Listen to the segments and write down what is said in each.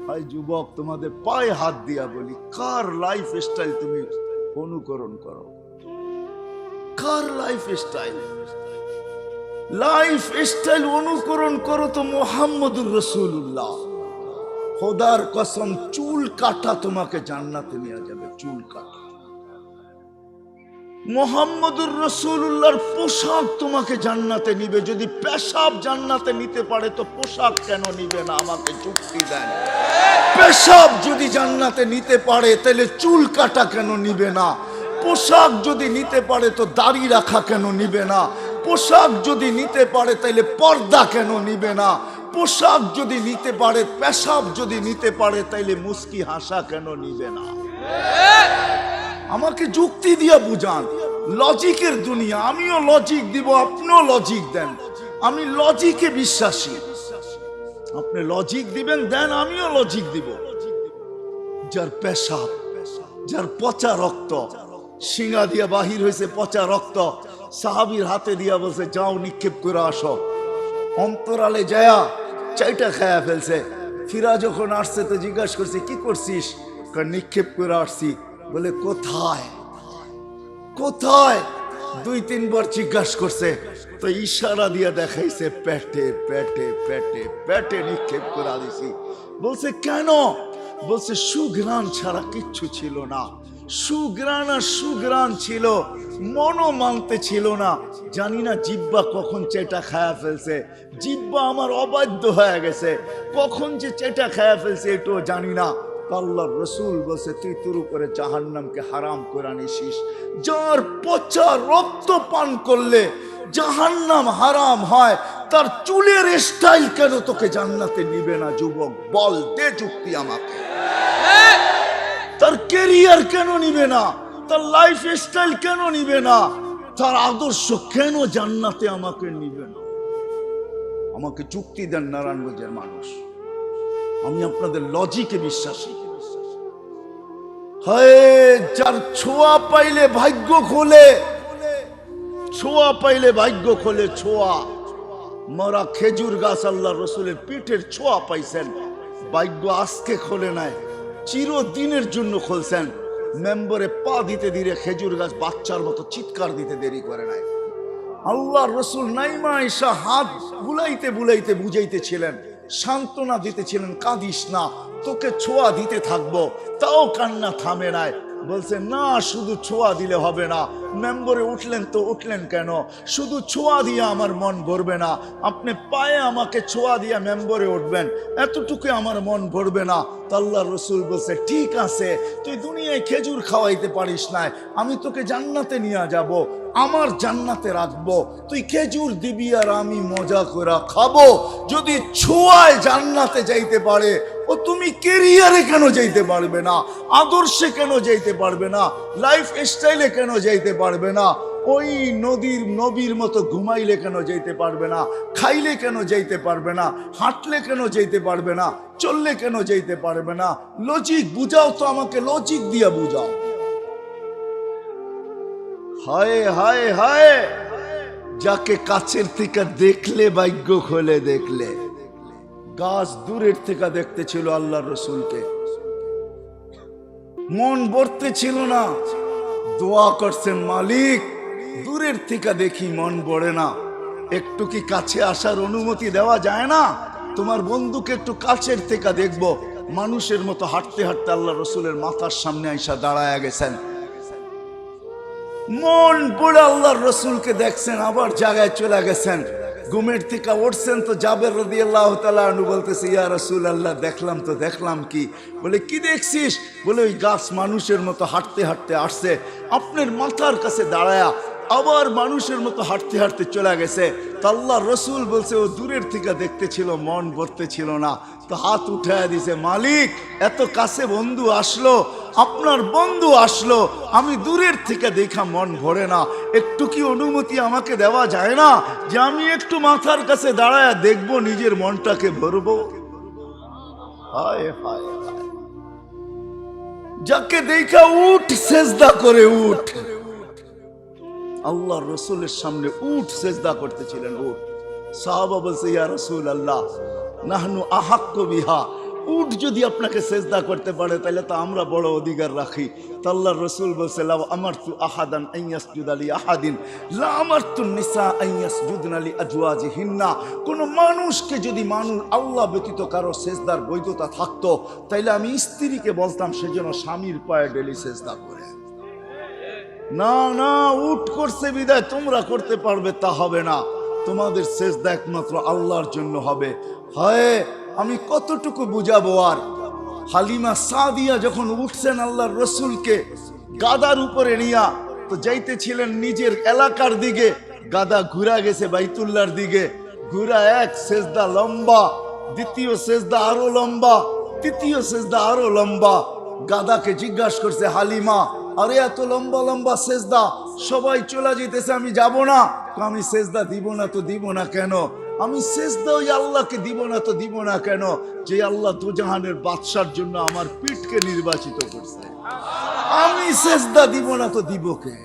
ভাই যুবক, তোমাদের পায়ে হাত দিয়া বলি, কার লাইফ স্টাইল তুমি অনুকরণ করো? কার লাইফ স্টাইল? লাইফ স্টাইল অনুকরণ করো তো মুহাম্মদুর রাসূলুল্লাহ। খোদার কসম, চুল কাটা তোমাকে জান্নাতে নিয়ে যাবে, চুল কাটা। মুহাম্মদুর রাসূলুল্লাহর পোশাক তোমাকে জান্নাতে নিবে। যদি পেশাব জান্নাতে নিতে পারে তো পোশাক কেন নিবে না? আমাকে যুক্তি দেন। পেশাব যদি জান্নাতে নিতে পারে তাহলে চুল কাটা কেন নিবে না? পোশাক যদি নিতে পারে তো দাড়ি রাখা কেন নিবে না? পোশাক যদি নিতে পারে তাহলে পর্দা কেন নিবে না? পোশাক যদি নিতে পারে, পেশাব যদি নিতে পারে তাইলে মুস্কি হাসা কেন নিবে না? আমাকে যুক্তি দিয়ে বুঝান। লজিকের দুনিয়া, আমিও লজিক দিব, আপনিও লজিক দেন। আমি লজিকে বিশ্বাসী। আপনি লজিক দিবেন, দেন, আমিও লজিক দিব। যার পেশাব, যার পচা রক্ত, শিঙা দিয়া বাহির হয়েছে পচা রক্ত, সাহাবীর হাতে দিয়া বলছে যাও নিক্ষেপ করে আসো। অন্তরালে যায়া চাইটা খায়া ফেলছে। ফিরা যখন আসছে তো জিজ্ঞাসা করছে কি করছিস? নিক্ষেপ করে আসছি। বলে কোথায়? কোথায়? 2-3 বার জিজ্ঞাসা করছে তো ইশারা দিয়া দেখাইছে পেটে পেটে পেটে পেটে নিক্ষেপ করে দিছি। বলছে কেন? বলছে সুঘ্রাণ ছাড়া কিচ্ছু ছিল না। সুঘ্রাণ আর সুঘ্রাণ ছিল, মনও মানতে ছিল না। জানি না জিব্বা কখন চেটা খায়া ফেলছে। জিব্বা আমার অবাধ্য হয়ে গেছে, কখন যে চেটা খায়া ফেলছে এটাও জানি না। আল্লাহর রাসূল বলছে তুই তোর উপরে জাহান্নামকে হারাম করে নিছিস। যার পচা রক্ত পান করলে জাহান্নাম হারাম হয়, তার চুলের স্টাইল কেন তোকে জান্নাতে নিবে না? যুবক বল, দে যুক্তি আমাকে। তার ক্যারিয়ার কেন নিবে না? তার লাইফ স্টাইল কেন নিবে না? তার আদর্শ কেন জান্নাতে আমাকে নিবে না? আমাকে যুক্তি দেন নারায়ণগঞ্জের মানুষ। আমি আপনাদের লজিকে বিশ্বাসী। হায়, যার ছোঁয়া পাইলে ভাগ্য খোলে, ছোঁয়া পাইলে ভাগ্য খোলে। ছোঁয়া মরা খেজুর গাছ আল্লাহর রাসূলের পিঠের ছোঁয়া পাইছেন, ভাগ্য আজকে খোলে নাই, চিরদিনের জন্য খুলছেন। মেম্বরে পা দিতে দিলে খেজুর গাছ বাচ্চার মতো চিৎকার দিতে দেরি করে নাই। আল্লাহর রাসূল নাইমা আয়েশা হাত বুলাইতে বুলাইতে বুঝাইতেছিলেন, সান্ত্বনা দিতেছিলেন, কাঁদিস না, তোকে ছোঁয়া দিতে থাকবো। তাও কান্না থামে নাই। বলছে না, শুধু ছোঁয়া দিলে হবে না। মেম্বরে উঠলেন তো উঠলেন কেন? শুধু ছোঁয়া দিয়ে আমার মন ভরবে না। আপনি পায়ে আমাকে ছোঁয়া দিয়ে মেম্বরে উঠবেন, এতটুকু আমার মন ভরবে না। তো আল্লাহর রাসূল বলছে ঠিক আছে, তুই দুনিয়ায় খেজুর খাওয়াইতে পারিস না, আমি তোকে জান্নাতে নিয়ে যাব, আমার জান্নাতে রাখবো। তুই খেজুর দিবি আর আমি মজা করে খাবো। যদি ছোঁয়ায় জান্নাতে যাইতে পারে, ও তুমি ক্যারিয়ারে কেন যাইতে পারবে না? আদর্শে কেন যাইতে পারবে না? লাইফ স্টাইলে কেন যাইতে পারবে না? ওই নবীর মতো ঘুমাইলে কেন যাইতে পারবে না? খাইলে কেন যাইতে পারবে না? হাঁটলে কেন যাইতে পারবে না? চললে কেন যাইতে পারবে না? লজিক বুঝাও তো আমাকে, লজিক দিয়া বুঝাও। হায় হায় হায়, যাকে কাছের থেকে দেখলে ভাগ্য খোলে। দেখলে গাছ দূরের থেকে দেখতে ছিল আল্লাহর রাসূলকে, মন ভরতে ছিল না। দোয়া করছেন মালিক দূরের থেকে দেখি, মন ভরে না, একটু কি কাছে আসার অনুমতি দেওয়া যায় না? তোমার বন্ধুকে একটু কাছের থেকে দেখবো। মানুষের মতো হাঁটতে হাঁটতে আল্লাহর রাসূলের মাথার সামনে আইসা দাঁড়ায়া গেছেন। মন পড়ে আল্লাহর রাসূলকে দেখছেন, আবার জায়গায় চলে গেছেন। ঘুমের থেকে উঠছেন তো জাবের রাদিয়াল্লাহু তাআলা আনহু বলতেছে ইয়া রাসূলুল্লাহ, দেখলাম তো। দেখলাম কি? বলে কি দেখছিস? বলে ওই গাছ মানুষের মতো হাঁটতে হাঁটতে আসছে, আপনার মাথার কাছে দাঁড়ায়া আবার মানুষের মতো হাঁটতে হাঁটতে চলে গেছে। তো আল্লাহর রাসূল বলছে ও দূরের থেকে দেখতে ছিল, মন ভরতে ছিল না। তো হাত উঠায় দিছে, মালিক এত কাছে বন্ধু আসলো, আপনার বন্ধু আসলো, আমি দূরের থেকে দেখা মন ভরে না, একটু কি অনুমতি আমাকে দেওয়া যায় না যে আমি একটু মাথার কাছে দাঁড়ায় দেখবো, নিজের মনটাকে ভরবো? হায় হায় হায়, যাকে দেখা উঠ সেজদা করে উঠ। আল্লাহর রাসূলের সামনে উঠ সেজদা করতেছিলেন, উঠ। সাহাবা বলছে ইয়া রাসূলুল্লাহ নাহনু আহাক্কু বিহা, উট যদি আপনাকে সেজদা করতে পারে তাহলে তো আমরা বড় অধিকার রাখি। তো আল্লাহর রাসূল বলছে লাউ আমারতু আহাদান আন ইয়াসজুদা লি আহাদিন লা আমারতু নিসা আন ইয়াসজুদনা লি আজওয়াজিহিন্না। কোন মানুষকে যদি আল্লাহ ব্যতীত কারো সেজদার বৈধতা থাকতো তাইলে আমি স্ত্রীকে বলতাম সে যেন স্বামীর পায়ে ডেলি সেজদা করে। না না, উট করছে বিদায় তোমরা করতে পারবে তা হবে না, তোমাদের সেজদা একমাত্র আল্লাহর জন্য হবে। হয় আমি কতটুকু বুঝাবো আর। হালিমা সাদিয়া যখন উঠছেন আল্লাহর রসুলকে গাদার উপরে নিয়া, তো যাইতেছিলেন নিজের এলাকার দিকে, গাদা ঘুরা গেছে বাইতুল্লাহর দিকে, ঘুরা এক সেজদা লম্বা, দ্বিতীয় সেজদা আরো লম্বা, তৃতীয় সেজদা আরো লম্বা। গাদাকে জিজ্ঞাসা করছে হালিমা, আরে এত লম্বা লম্বা সেজদা, সবাই চলে যেতেছে, আমি যাব না। আমি সেজদা দিব না তো দিব না কেন? আমি সেজদা ওই আল্লাহকে দিব না তো দিব না কেন যে আল্লাহ দুজাহানের বাদশার জন্য আমার পিঠকে নির্বাচিত করছে। আমি সেজদা দিব না তো দিব কে?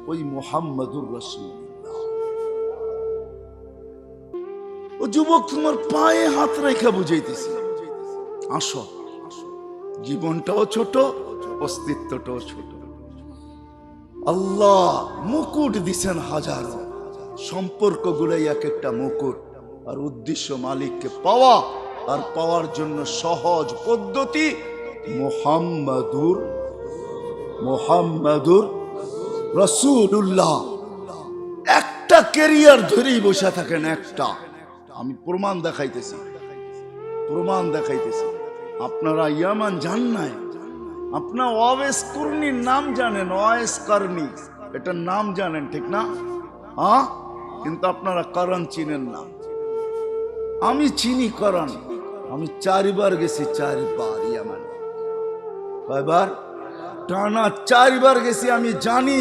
ওই মুহাম্মাদুর রাসূলুল্লাহ। ও যুবক, তোমার পায়ে হাত রেখা বুঝাইতেছি, আসো। জীবনটাও ছোট, অস্তিত্বটাও ছোট। আল্লাহ মুকুট দিছেন হাজারো, সম্পর্কগুলাই এক একটা মুকুট, আর উদ্দেশ্য মালিককে পাওয়া, আর পাওয়ার জন্য সহজ পদ্ধতি মুহাম্মাদুর রাসূলুল্লাহ। একটা ক্যারিয়ার ধরেই বসে থাকেন, একটা। আমি প্রমাণ দেখাইতেছি। আপনারা ইয়ামান জান নাই, আপনার ওয়াইস কুরনির নাম জানেন, ওয়াইস কারনি, এটার নাম জানেন ঠিক না? হ্যাঁ, কিন্তু আপনারা করণ চিনেন না। আমি চিনি করণ, আমি 4 বার গেছি, 4 বার ইয়ামান। কয়বার? টানা 4 বার গেছি। আমি জানি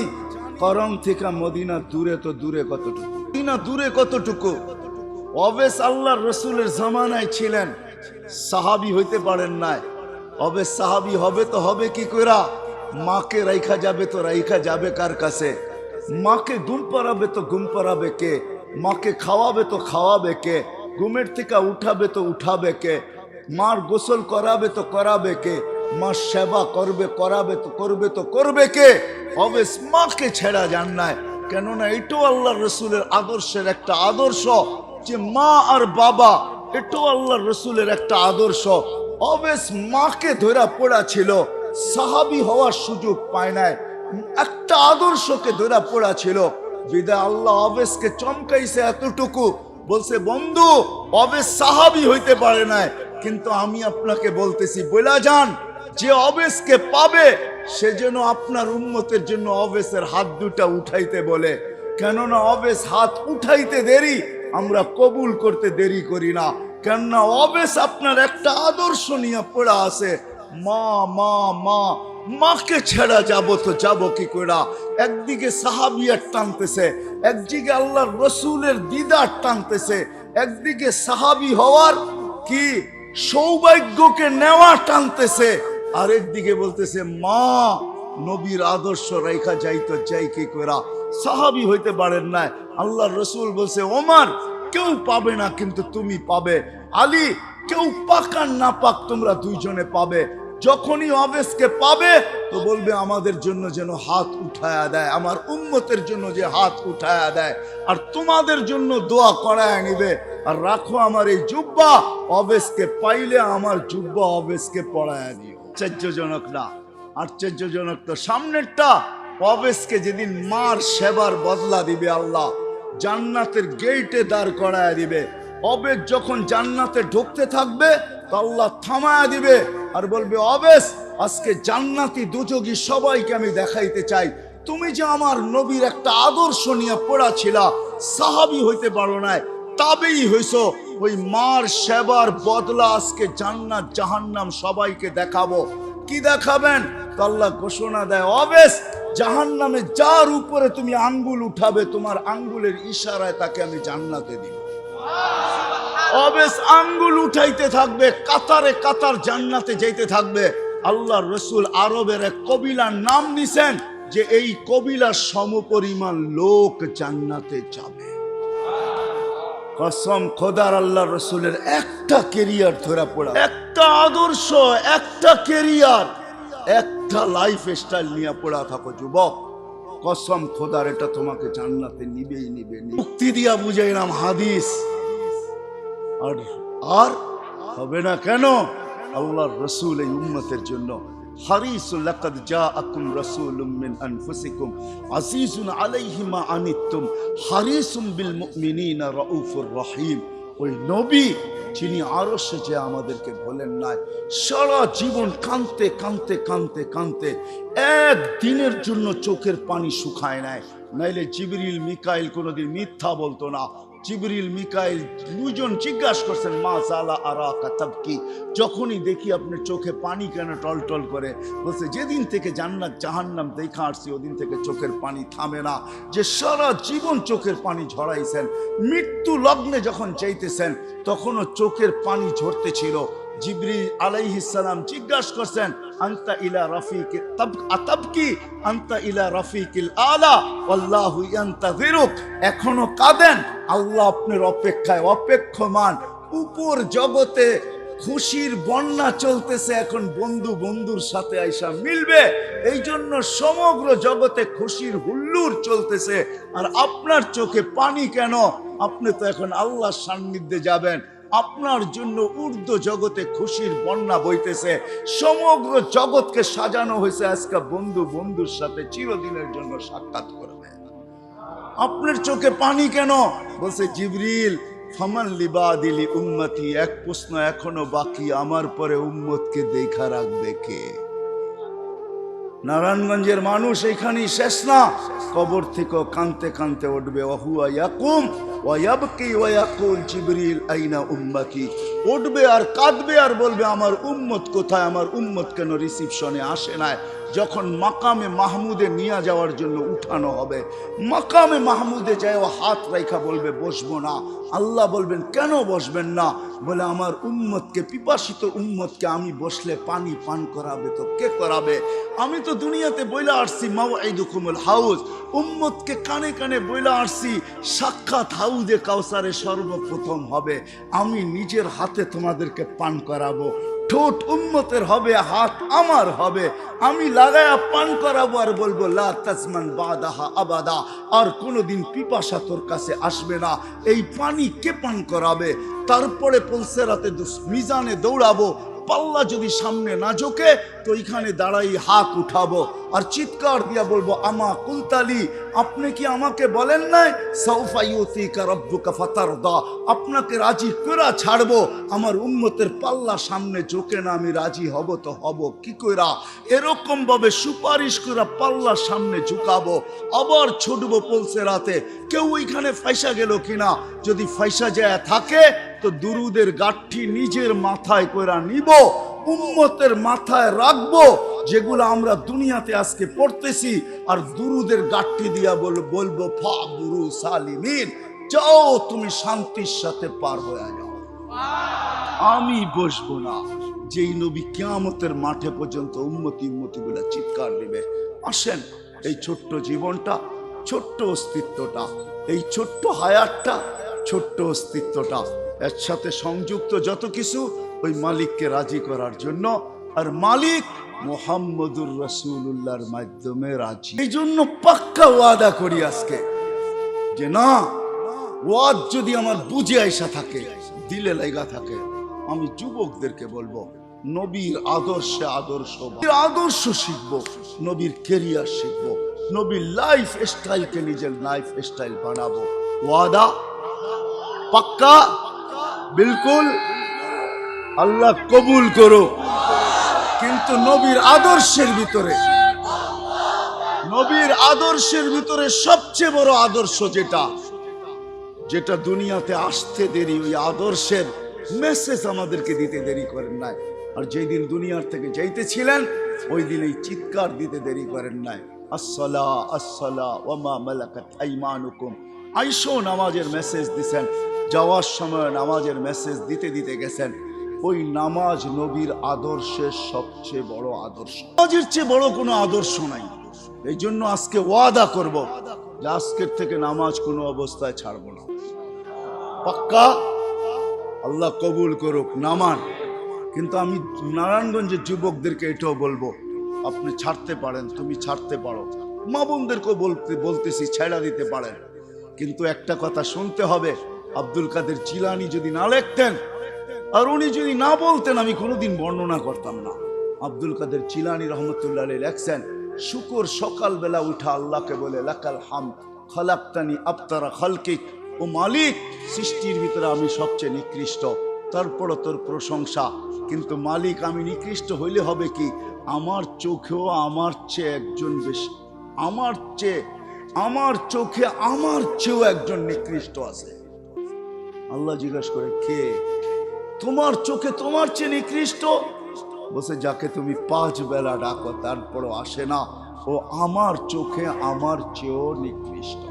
করণ থেকে মদিনা দূরে তো দূরে কতটুকু, মদিনা দূরে কতটুকু। ওয়াইস আল্লাহর রাসূলের জামানায় ছিলেন, সাহাবী হইতে পারেন নাই। অবে সাহাবী হবে তো হবে কি কইরা? মাকে রাইখা যাবে তো রাইখা যাবে কার কাছে? মাকে ঘুম পাড়াবে তো ঘুম পাড়াবে কে? মাকে খাওয়াবে তো খাওয়াবে কে? ঘুমের থেকে উঠাবে তো উঠাবে কে? মার গোসল করাবে তো করাবে কে? মার সেবা করাবে তো করবে কে? হবে মাকে ছেড়া যান নাই। কেননা এটাও আল্লাহর রাসূলের আদর্শের একটা আদর্শ, যে মা আর বাবা, এটাও আল্লাহর রাসূলের একটা আদর্শ। অবেস মাকে ধরা পড়া ছিল, সাহাবী হওয়ার সুযোগ পায় নাই, একটা আদর্শকে ধরা পড়া ছিল। বিদায় আল্লাহ অবেসকে চমকাইছে এতটুকু, বলছে বন্ধু অবেস সাহাবী হইতে পারে নাই, কিন্তু আমি আপনাকে বলতেছি বলা যান, যে অবেসকে পাবে সে যেন আপনার উম্মতের জন্য অবেসের হাত দুটা উঠাইতে বলে। কেননা অবেস হাত উঠাইতে দেরি, আমরা কবুল করতে দেরি করি না। কেননা অবেস আপনার একটা আদর্শ নিয়ে পড়া আছে, মা মা মা। মাকে ছেড়া যাব তো যাব কি করে? একদিকে সাহাবিয়ার টানতেছে, একদিকে আল্লাহর রাসূলের দিদার টানতেছে, একদিকে সাহাবী হওয়ার কি সৌভাগ্যকে নেওয়া টানতেছে, আরেকদিকে বলতেছে মা নবীর আদর্শ রাইখা যাইতো যাই কি করে? সাহাবী হইতে পারেন না। আল্লাহর রাসূল বলছে ওমর কেউ পাবে না কিন্তু তুমি পাবে, আলী কেউ পাক আর না পাক তোমরা দুইজনে পাবে। যখনই অবেসকে পাবে তো বলবে আমাদের জন্য যেন হাত উঠায়া দেয়, আমার উম্মতের জন্য যে হাত উঠায়া দেয়, আর তোমাদের জন্য দোয়া করায় নিবে। আর রাখো আমার এই জুব্বা, অবেসকে পাইলে আমার জুব্বা অবেসকে পড়ায় দিও। আশ্চর্যজনক না? আশ্চর্যজনক তো সামনেরটা। অবেসকে যেদিন মার সেবার বদলা দিবে আল্লাহ, জান্নাতের গেটে দাঁড় করায় দিবে। অবেস যখন জান্নাতে ঢুকতে থাকবে তো আল্লাহ থামায়া দিবে আর বলবে অবেস আজকে জান্নাতি দুযোগী সবাইকে আমি দেখাইতে চাই, তুমি যে আমার নবীর একটা আদর্শ নিয়ে পড়া ছিলা, সাহাবী হইতে পারো নাই, তাবেই হইছো, ওই মার সেবার বদলা আজকে জান্নাত জাহান্নাম সবাইকে দেখাবো। কি দেখাবেন? তো আল্লাহ ঘোষণা দেয় অবেস জাহান্নামে যার উপরে তুমি আঙ্গুল উঠাবে, তোমার আঙ্গুলের ইশারায় তাকে আমি জান্নাতে দিব। অবেস আঙ্গুল উঠাইতে থাকবে, কাতারে কাতার জান্নাতে যাইতে থাকবে। আল্লাহর রাসূল আরবের এক কবিলার নাম নিছেন যে এই কবিলার সমপরিমাণ লোক জান্নাতে যাবে। কসম খোদার আল্লাহ রসুলের একটা কেরিয়ার ধরা পড়া, একটা আদর্শ, একটা কেরিয়ার, একটা লাইফ স্টাইল নিয়ে পড়া থাকো যুবক, কসম খোদার এটা তোমাকে জান্নাতে নিবেই নিবে। মুক্তি দিয়া বুঝাইলাম হাদিস, আর আর হবে না কেন? আল্লাহর রসুল এই উম্মতের জন্য হারিসুল লাকাদ জাআকুম রাসূলুম মিন আনফুসিকুম আজিজুন আলাইহি মা আনিতুম হারিসুম বিল মুমিনিনা রাউফুর রহিম। ওই নবী যিনি আরশে যে আমাদেরকে বলেন নাই, সারা জীবন কাঁদতে কাঁদতে কাঁদতে কাঁদতে একদিনের জন্য চোখের পানি শুকায় নাই। নাইলে জিবরিল মিকাইল কোনোদিন মিথ্যা বলতো না। জিবরিল মিকাইল দুজন জিজ্ঞাসা করছেন মা জালা আরাকা তাবকি, যখনই দেখি আপনার চোখে পানি কেন টলটল করে? বলছে যেদিন থেকে জান্নাত জাহান্নাম দেখা আসছি ওদিন থেকে চোখের পানি থামে না। যে সারা জীবন চোখের পানি ঝরাইছেন, মৃত্যু লগ্নে যখন চাইতেছেন তখনও চোখের পানি ঝরতে ছিল। জিবরিল আলাইহিস সালাম জিজ্ঞাসা করছেন আনতা ইলা রাফিকি আতাবকি আনতা ইলা রাফিকিল আলা আল্লাহু ইয়ান্তাযিরুক। এখনো কাঁদেন? আল্লাহ আপনার অপেক্ষায় অপেক্ষমান। উপর জগতে খুশির বন্যা চলতেছে, এখন বন্ধু বন্ধুর সাথে আইসা মিলবে, এই জন্য সমগ্র জগতে খুশির হুল্লোড় চলতেছে। আর আপনার চোখে পানি কেন? আপনি তো এখন আল্লাহর সান্নিধ্যে যাবেন, আপনার জন্য ঊর্ধ্ব জগতে খুশির বন্যা বইতেছে। সমগ্র জগৎকে সাজানো হয়েছে আজকে বন্ধু বন্ধুর সাথে চিরদিনের জন্য সাক্ষাৎ করবে। আপনার চোখে পানি কেন? বলছে জিবরিল ফামান লিবাদিলি উম্মতি, এক প্রশ্ন এখনো বাকি, আমার পরে উম্মতকে দেখা রাখবে কে? নারায়ণগঞ্জের মানুষ এখানেই শেষ না, কবর থেকে কানতে কানতে উঠবে ওয়াহুয়া ইয়াকুম ওয়া ইয়াবকি ওয়া ইয়াকুল জিবরিল আইনা উম্মতি। উঠবে আর কাঁদবে আর বলবে আমার উম্মত কোথায়, আমার উম্মত কেন রিসিপশনে আসে না? যখন মাকামে মাহমুদে নিয়ে যাওয়ার জন্য উঠানো হবে, মাকামে মাহমুদে যায় ও হাত রাইখা বলবে বসবো না। আল্লাহ বলবেন কেন বসবেন না? বলে আমার উম্মতকে, পিপাসিত উম্মতকে আমি বসলে পানি পান করাবে তো কে করাবে? আমি তো দুনিয়াতে বইলা আসছি মাওঈদুকুমুল হাউজ, উম্মতকে কানে কানে বইলা আসছি সাক্ষাৎ হাউজে কাউসারে সর্বপ্রথম হবে, আমি নিজের হাতে তোমাদেরকে পান করাবো। ঠোঁট উম্মতের হবে, হাত আমার হবে, আমি লাগায়া পান করাবো আর বলবো লা তাজমান বাদাহা আবাদা, আর কোনোদিন পিপাসা তোর কাছে আসবে না। এই পানি কে পান করাবে? তারপরে পুলসেরাতে মিজানে দৌড়াবো, পাল্লা যদি সামনে না ঝোঁকে তো এখানে দাঁড়াই হাত উঠাবো আর চিৎকার দিয়া বলবো আমা কুলতালি, আপনি কি আমাকে বলেন নাই সাউফা ইউতিকা রাব্বুকা ফাতারদা, আপনাকে রাজি কইরা ছাড়বো। আমার উম্মতের পাল্লা সামনে ঝোঁকে না, আমি রাজি হব তো হব কি কইরা? এরকম ভাবে সুপারিশ করে পাল্লা সামনে ঝুঁকাবো, আবার ছুটবো পুলসেরাতে। কেউ ওইখানে ফাইসা গেল কিনা? যদি ফাইসা যায় থাকে তো দুরুদের গাঠি নিজের মাথায় কইরা নিব, উম্মতের মাথায় রাখবো, যেগুলো আমরা দুনিয়াতে আজকে পড়তেছি, আর দুরুদের গাঠি দিয়া বলবো ফাবুরু সালিমিন, যাও তুমি শান্তির সাথে পার হয়ে যাও, আমি বসবো না। যেই নবী কিয়ামতের মাঠে পর্যন্ত উম্মতি উম্মতি বলে চিৎকার দিবে। আসেন, এই ছোট্ট জীবনটা, ছোট্ট অস্তিত্বটা, এই ছোট্ট হায়াতটা, ছোট্ট অস্তিত্বটা এর সাথে সংযুক্ত যত কিছু ওই মালিককে রাজি করার জন্য, আর মালিক মুহাম্মদুর রাসূলুল্লাহর মাধ্যমে রাজি। এই জন্য পাক্কা ওয়াদা করি আজকে যে না, ওয়াদ যদি আমার বুঝে আইসা থাকে, দিলে লাগা থাকে, আমি যুবকদেরকে বলবো নবীর আদর্শে আদর্শ শিখবো, নবীর কেরিয়ার শিখবো, নবীর লাইফ স্টাইলকে নিজের লাইফ স্টাইল বানাবো। ওয়াদা পাক্কা? বিলকুল। আল্লাহ কবুল করো। কিন্তু নবীর আদর্শের ভিতরে, নবীর আদর্শের ভিতরে সবচেয়ে বড় আদর্শ যেটা দুনিয়াতে আসতে দেরি, ওই আদর্শের মেসেজ আমাদেরকে দিতে দেরি করেন নাই। আর যেই দিন দুনিয়ার থেকে যাইতেছিলেন ওই দিন এই চিৎকার দিতে দেরি করেন নাই, আসসালা আসসালা ওয়া মা মালাকাত আইমানুকুম। আইসো নামাজের মেসেজ দিছেন, যাওয়ার সময় নামাজের মেসেজ দিতে দিতে গেছেন। ওই নামাজ নবীর আদর্শের সবচেয়ে বড় আদর্শ, নামাজের চেয়ে বড় কোনো আদর্শ নাই। এই জন্য আজকে ওয়াদা করব যে আজকের থেকে নামাজ কোনো অবস্থায় ছাড়বো না। পাক্কা? আল্লাহ কবুল করুক। নামান। কিন্তু আমি নারায়ণগঞ্জের যুবকদেরকে এটাও বলবো, আপনি ছাড়তে পারেন, তুমি ছাড়তে পারো, মা বোনদেরকেও বলতেছি ছেড়া দিতে পারেন, কিন্তু একটা কথা শুনতে হবে, আব্দুল কাদের জিলানী যদি না লিখতেন আর উনি যদি না বলতেন, আমি কোনোদিন বর্ণনা করতাম না। আব্দুল কাদের জিলানী রহমতুল্লাহ আলাইহি লেখছেন, শুকর সকালবেলা উঠা আল্লাহকে বলে, লাকাল হামদ খালাকতানি আবতারা খালকিক, ও মালিক, সৃষ্টির ভিতরে আমি সবচেয়ে নিকৃষ্ট, তারপরও তোর প্রশংসা। কিন্তু মালিক, আমি নিকৃষ্ট হইলে হবে কি, আমার চোখেও আমার চেয়ে একজন বেশি, আমার চোখে আমার চেয়েও একজন নিকৃষ্ট আছে। আল্লাহ জিজ্ঞাসা করে, কে? তোমার চোখে তোমার চেয়ে নিকৃষ্ট? বসে, যাকে তুমি 5 বেলা ডাকো তারপরও আসে না, ও আমার চোখে আমার চেয়েও নিকৃষ্ট।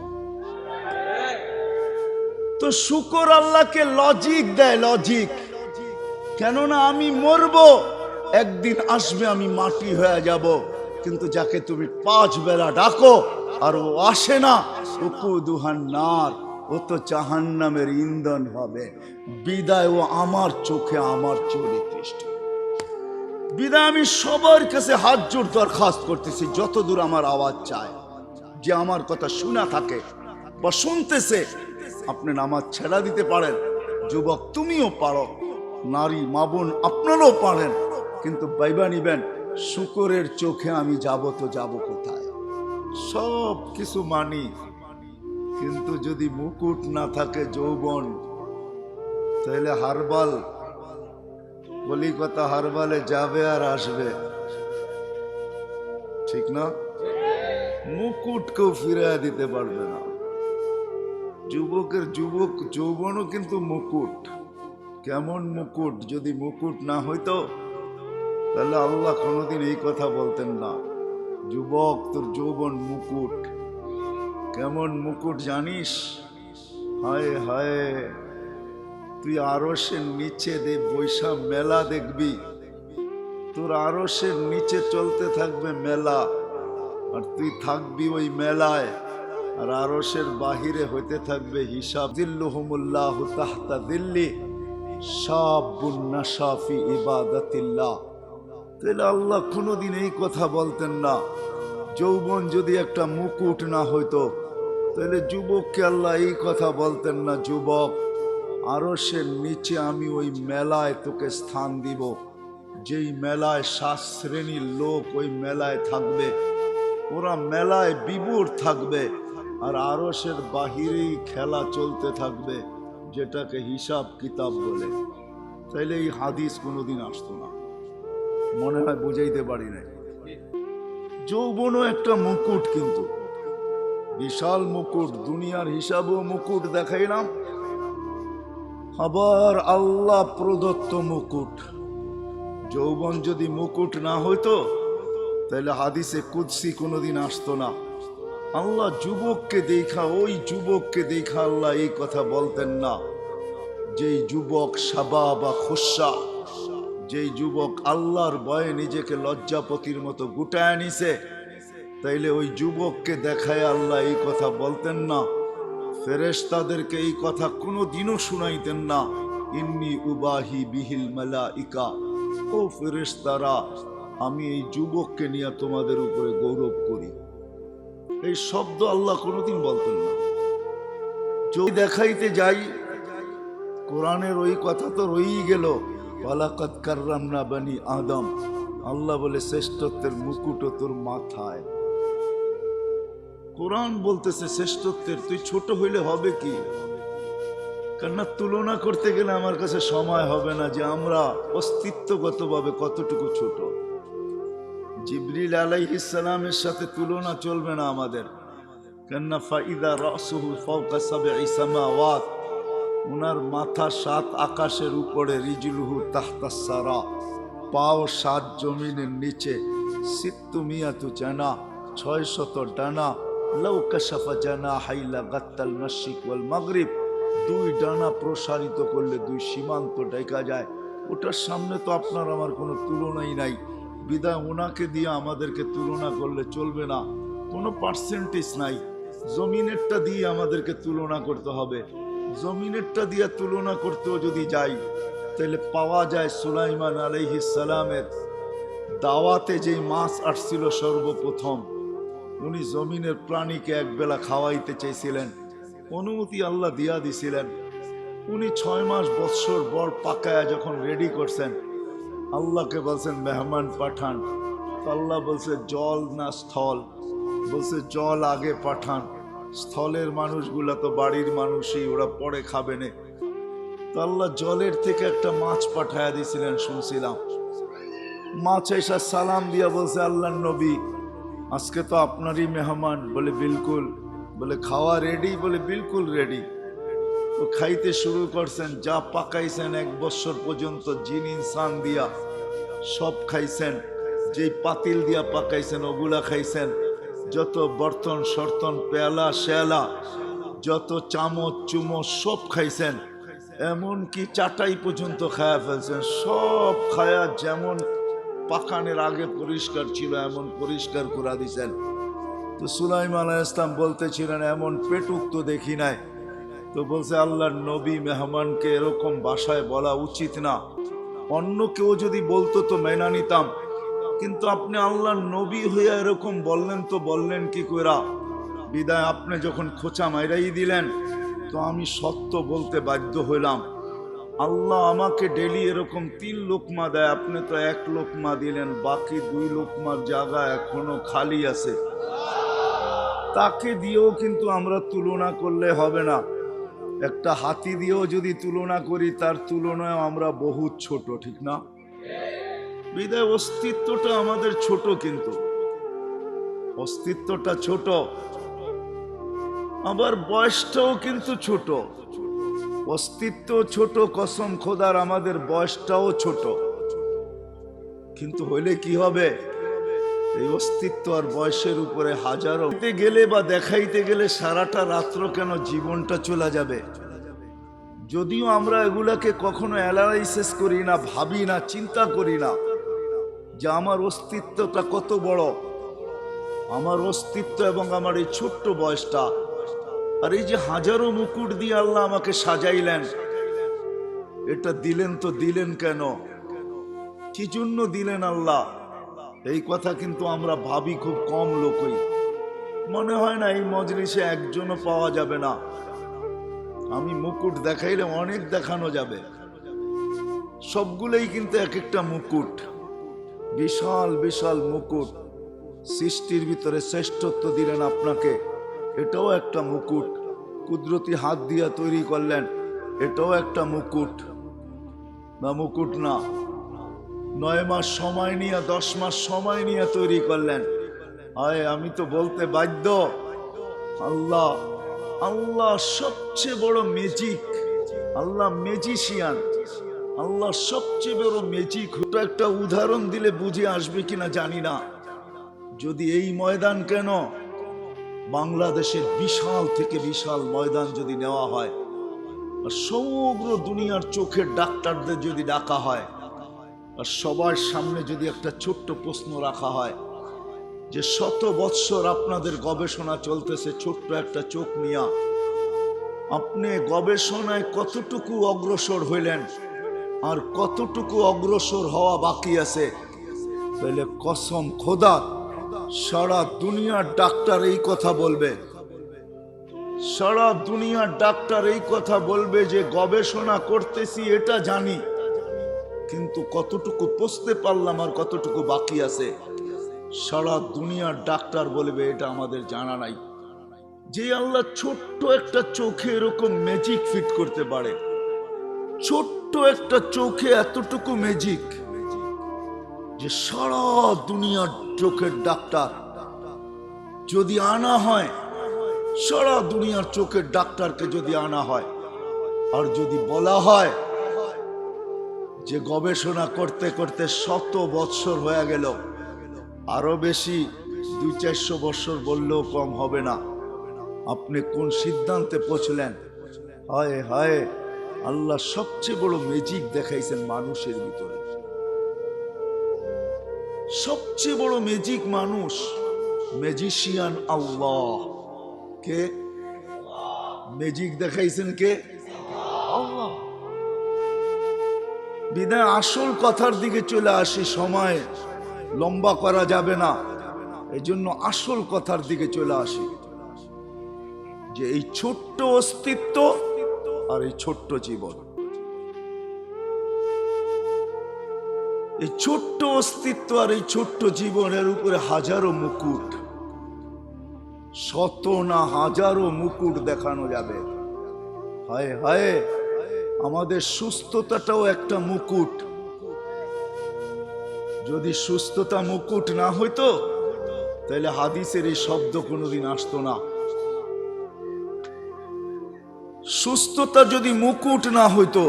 তো শুকর আল্লাহকে লজিক দেয়, লজিক। কেননা আমি মরবো, একদিন আসবে আমি মাটি হয়ে যাব, কিন্তু যাকে তুমি 5 বেলা ডাকো আর ও আসে না, উকুদুহান নার, ও তো জাহান্নামের ইন্ধন হবে। বিদায় ও আমার চোখে আমার চেয়ে নিকৃষ্ট। বিদায় আমি সবার কাছে হাত জোড় দরখাস্ত করতেছি, যতদূর আমার আওয়াজ চায়, যে আমার কথা শোনা থাকে বা শুনতেছে, আপনি নামাজ ছেড়া দিতে পারেন। যুবক তুমিও পারো, নারী মা বোন আপনারাও পারেন, কিন্তু বাইবা নিবেন, শুকরের চোখে আমি যাব তো যাব কোথায়? সব কিছু মানি, কিন্তু যদি মুকুট না থাকে যৌবন, তাহলে হারবাল, বলি কথা, হারবালে যাবে আর আসবে, ঠিক না? মুকুট কেউ ফিরে দিতে পারবে না। যুবকের যৌবনও কিন্তু মুকুট। কেমন মুকুট? যদি মুকুট না হইতো তাহলে আল্লাহ কোনোদিন এই কথা বলতেন না, যুবক তোর যৌবন মুকুট। কেমন মুকুট জানিস? হায় হায়, তুই আরশের নিচে বৈশা মেলা দেখবি, তোর আরশের নিচে চলতে থাকবে মেলা, আর তুই থাকবি ওই মেলায়, আর আরশের বাহিরে হইতে থাকবে হিসাব। জিল্লুহুমুল্লাহু তাহতা দিল্লি শাবুন নাশা ফি ইবাদাতিল্লাহ। তাহলে আল্লাহ কোনোদিন এই কথা বলতেন না। যৌবন যদি একটা মুকুট না হইতো, তাহলে যুবককে আল্লাহ এই কথা বলতেন না, যুবক আরশের নিচে আমি ওই মেলায় তোকে স্থান দিব, যেই মেলায় 7 শ্রেণীর লোক ওই মেলায় থাকবে, ওরা মেলায় বিভোর থাকবে, আর আরশের বাহিরেই খেলা চলতে থাকবে, যেটাকে হিসাব কিতাব বলে। তাইলে এই হাদিস কোনোদিন আসতো না। মনে হয় বুঝাইতে পারি না। যৌবনও একটা মুকুট, কিন্তু বিশাল মুকুট, দুনিয়ার হিসাবেও মুকুট দেখাইলাম, আবার আল্লাহ প্রদত্ত মুকুট। যৌবন যদি মুকুট না হইতো, তাহলে হাদিসে কুদসি কোনোদিন আসতো না। আল্লাহ যুবককে দেখা, ওই যুবককে দেখা আল্লাহ এই কথা বলতেন না, যেই যুবক শাবাবা খুশা, যেই যুবক আল্লাহর ভয়ে নিজেকে লজ্জাপতির মতো গুটায় নিছে, তাইলে ওই যুবককে দেখায় আল্লাহ এই কথা বলতেন না। ফেরেশতাদেরকে এই কথা কোনোদিনও শুনাইতেন না, ইন্নী উবাহি বিহিল মালাইকা, ও ফেরেশতারা, আমি এই যুবককে নিয়ে তোমাদের উপরে গৌরব করি। এই শব্দ আল্লাহ কোনোদিন বলতেন না। যদি দেখাইতে যাই, কোরআনের ওই কথা তো রয়েই গেল, ওয়ালাকাদ কাররামনা বানি আদম, আল্লাহ বলে শ্রেষ্ঠত্বের মুকুট তোর মাথায়। কোরআন বলতেছে শ্রেষ্ঠত্বের, তুই ছোট হইলে হবে কি? কেননা তুলনা করতে গেলে আমার কাছে সময় হবে না যে আমরা অস্তিত্বগতভাবে কতটুকু ছোট। জিবরিল আলাইহিস সালামের সাথে তুলনা চলবে না আমাদের, কেননা ফাইদা রাসুহু ফাওকা সাবঈ সামাওয়াত, উনার মাথা 7 আকাশের উপরে, রিজলুহু তাহতাস সারা, পাও 7 জমিনের নিচে, সিত্তুমিয়াতু জানা, 600 ডানা, লাউ কাশাফা জানাহাই লাগাত্তাল মাশরিক ওয়াল মাগরিব, 2 ডানা প্রসারিত করলে 2 সীমান্ত ঢাকা যায়। ওটার সামনে তো আপনার আমার কোনো তুলনাই নাই। বিদায় ওনাকে দিয়ে আমাদেরকে তুলনা করলে চলবে না, কোনো পার্সেন্টেজ নাই। জমিনেরটা দিয়ে আমাদেরকে তুলনা করতে হবে। জমিনেরটা দিয়ে তুলনা করতেও যদি যাই তাহলে পাওয়া যায় সুলাইমান আলাইহিস সালামের দাওয়াতে যে মাছ আসছিল সর্বপ্রথম, উনি জমিনের প্রাণীকে একবেলা খাওয়াইতে চাইছিলেন, অনুমতি আল্লাহ দিয়া দিছিলেন। উনি 6 মাস বৎসর বড় পাকায়া যখন রেডি করছেন, আল্লাহকে বলছেন মেহমান পাঠান। তো আল্লাহ বলছে জল না স্থল? বলছে জল আগে পাঠান, স্থলের মানুষগুলা তো বাড়ির মানুষই, ওরা পরে খাবে না। তো আল্লাহ জলের থেকে একটা মাছ পাঠায়া দিছিলেন শুনছিলাম। মাছ এসা সালাম দিয়া বলছে আল্লাহর নবী আজকে তো আপনারই মেহমান। বলে বিলকুল। বলে খাওয়া রেডি? বলে বিলকুল রেডি। তো খাইতে শুরু করছেন, যা পাকাইছেন 1 বছর পর্যন্ত জিন ইনসান দিয়া সব খাইছেন, যেই পাতিল দিয়া পাকাইছেন ওগুলা খাইছেন, যত বর্তন সর্তন পেয়ালা শেয়ালা যত চামচ চুমচ সব খাইছেন, এমনকি চাটাই পর্যন্ত খায়া ফেলছেন। সব খায়া যেমন পাকানের আগে পরিষ্কার ছিল এমন পরিষ্কার করে দিছেন। তো সুলাইমান আলাইহিস সালাম বলতেছিলেন এমন পেটুক তো দেখি নাই। তো বলছে আল্লাহর নবী মেহমানকে এরকম ভাষায় বলা উচিত না, অন্য কেউ যদি বলতো তো মেনা নিতাম, কিন্তু আপনি আল্লাহর নবী হইয়া এরকম বললেন, তো বললেন কি কইরা? বিদায় আপনি যখন খোঁচা মাইরাই দিলেন তো আমি সত্য বলতে বাধ্য হইলাম। আল্লাহ আমাকে ডেলি এরকম 3 লোকমা দেয়, আপনি তো 1 লোকমা দিলেন, বাকি 2 লোকমার জায়গা এখনো খালি আছে। তাকে দিয়েও কিন্তু আমরা তুলনা করলে হবে না। একটা হাতি দিয়েও যদি তুলনা করি তার তুলনায় আমরা বহুত ছোট, ঠিক না? বিদায় অস্তিত্বটা আমাদের ছোট, কিন্তু অস্তিত্বটা ছোট, আবার বয়সটাও কিন্তু ছোট। অস্তিত্ব ছোট, কসম খোদার আমাদের বয়সটাও ছোট। কিন্তু হইলে কি হবে? এই অস্তিত্ব আর বয়সের উপরে হাজারো গেলে বা দেখাইতে গেলে সারাটা রাত্র কেন জীবনটা চলে যাবে। যদিও আমরা এগুলাকে কখনো অ্যানালাইসিস করি না, ভাবি না, চিন্তা করি না যে আমার অস্তিত্বটা কত বড়, আমার অস্তিত্ব এবং আমার এই ছোট্ট বয়সটা। আর এই যে হাজারো মুকুট দিয়ে আল্লাহ আমাকে সাজাইলেন, এটা দিলেন তো দিলেন কেন? কি জন্য দিলেন আল্লাহ? এই কথা কিন্তু আমরা ভাবি খুব কম লোকই। মনে হয় না এই মজলিসে একজনও পাওয়া যাবে না। আমি মুকুট দেখাইলে অনেক দেখানো যাবে, সবগুলোই কিন্তু এক একটা মুকুট, বিশাল বিশাল মুকুট। সৃষ্টির ভিতরে শ্রেষ্ঠত্ব দিলেন আপনাকে, এটাও একটা মুকুট। কুদরতি হাত দিয়া তৈরি করলেন, এটাও একটা মুকুট। না মুকুট না? 9 মাস সময় নিয়ে 10 মাস সময় নিয়ে তৈরি করলেন। আয় আমি তো বলতে বাধ্য, আল্লাহ আল্লাহ সবচেয়ে বড় ম্যাজিক, আল্লাহ ম্যাজিশিয়ান, আল্লাহ সবচেয়ে বড় ম্যাজিক। একটা উদাহরণ দিলে বুঝে আসবে কিনা জানি না। যদি এই ময়দান কেন, বাংলাদেশের বিশাল থেকে বিশাল ময়দান যদি নেওয়া হয় আর সমগ্র দুনিয়ার চোখের ডাক্তারদের যদি ডাকা হয় আর সবার সামনে যদি একটা ছোট্ট প্রশ্ন রাখা হয় যে 100 বৎসর আপনাদের গবেষণা চলতেছে ছোট্ট একটা চোখ নিয়া, আপনি গবেষণায় কতটুকু অগ্রসর হইলেন আর কতটুকু অগ্রসর হওয়া বাকি আছে, তাহলে কসম খোদা সারা দুনিয়ার ডাক্তার এই কথা বলবে, সারা দুনিয়ার ডাক্তার এই কথা বলবে যে গবেষণা করতেছি এটা জানি, কিন্তু কতটুকু পৌঁছতে পারলাম আর কতটুকু বাকি আছে, সারা দুনিয়ার ডাক্তার বলবে এটা আমাদের জানা নাই। যে আল্লাহ ছোট্ট একটা চোখে এরকম ম্যাজিক ফিট করতে পারে, ছোট্ট একটা চোখে এতটুকু ম্যাজিক, যে সারা দুনিয়ার চোখের ডাক্তার যদি আনা হয়, সারা দুনিয়ার চোখের ডাক্তারকে যদি আনা হয় আর যদি বলা হয় যে গবেষণা করতে করতে 100 বৎসর হয়ে গেল, আরো বেশি 200-400 বৎসর বললেও কম হবে না, আপনি কোন সিদ্ধান্তে পৌঁছলেন? হায় হায়, আল্লাহ সবচেয়ে বড় ম্যাজিক দেখাইছেন মানুষের ভিতরে, সবচেয়ে বড় ম্যাজিক মানুষ, ম্যাজিশিয়ান আল্লাহ। কে ম্যাজিক দেখাইছেন? কে? বিদায় আসল কথার দিকে চলে আসি, সময় লম্বা করা যাবে না, এই জন্য আসল কথার দিকে চলে আসি যে এই ছোট্ট অস্তিত্ব আর এই ছোট্ট জীবন, এই ছোট্ট অস্তিত্ব আর এই ছোট্ট জীবনের উপরে হাজারো মুকুট, শত না হাজারো মুকুট দেখানো যাবে। হায় হায়, আমাদের সুস্থতাটাও একটা মুকুট। যদি সুস্থতা মুকুট না হইতো তাহলে হাদিসের এই শব্দ কোনোদিন আসতো না। সুস্থতা যদি মুকুট না হইতো,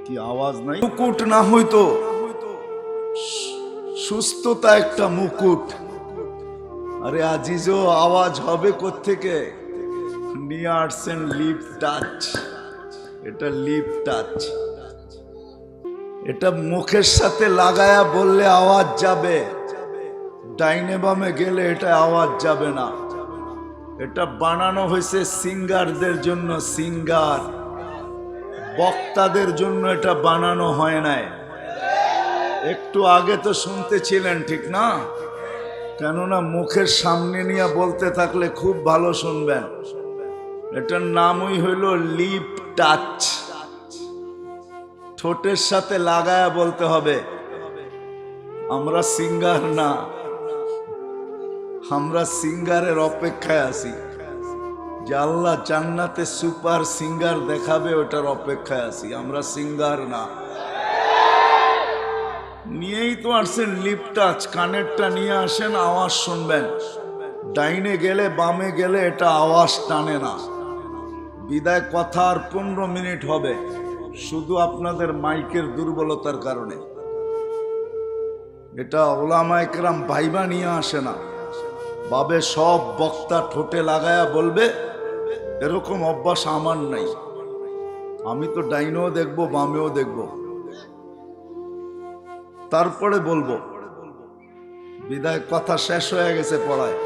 কি আওয়াজ নাই, মুকুট না হইতো, সুস্থতা একটা মুকুট। আরে আজিজও আওয়াজ হবে কোত্থেকে? নিয়ে আসছেন লিপ টাচ। এটা লিপ টাচ, এটা মুখের সাথে লাগায়া বললে আওয়াজ যাবে, ডাইনে বামে গেলে এটা আওয়াজ যাবে না। এটা বানানো হয়েছে সিঙ্গারদের জন্য, সিঙ্গার বক্তাদের জন্য এটা বানানো হয় নাই। একটু আগে তো শুনতেছিলেন, ঠিক না? কেননা মুখের সামনে নিয়ে বলতে থাকলে খুব ভালো শুনবেন। এটার নামই হইল লিপ টাচ। ঠোঁটের সাথে লাগায়া বলতে হবে। আমরা সিঙ্গার না, আমরা সিঙ্গারের অপেক্ষায় আছি যে আল্লাহ জান্নাতে সুপার সিঙ্গার দেখাবে, ওটার অপেক্ষায় আছি। আমরা সিঙ্গার না। নিয়েই তো আসছেন লিপ টাচ, কানেরটা নিয়ে আসেন, আওয়াজ শুনবেন। ডাইনে গেলে বামে গেলে এটা আওয়াজ টানে না। বিদায় কথা আর 15 মিনিট হবে, শুধু আপনাদের মাইকের দুর্বলতার কারণে। এটা ওলামা একরাম ভাইবা নিয়ে আসে না, বাবে সব বক্তা ঠোঁটে লাগায়া বলবে, এরকম অভ্যাস আমার নাই। আমি তো ডাইনেও দেখবো বামেও দেখবো, তারপরে বলবো। বিদায় কথা শেষ হয়ে গেছে পড়ায়।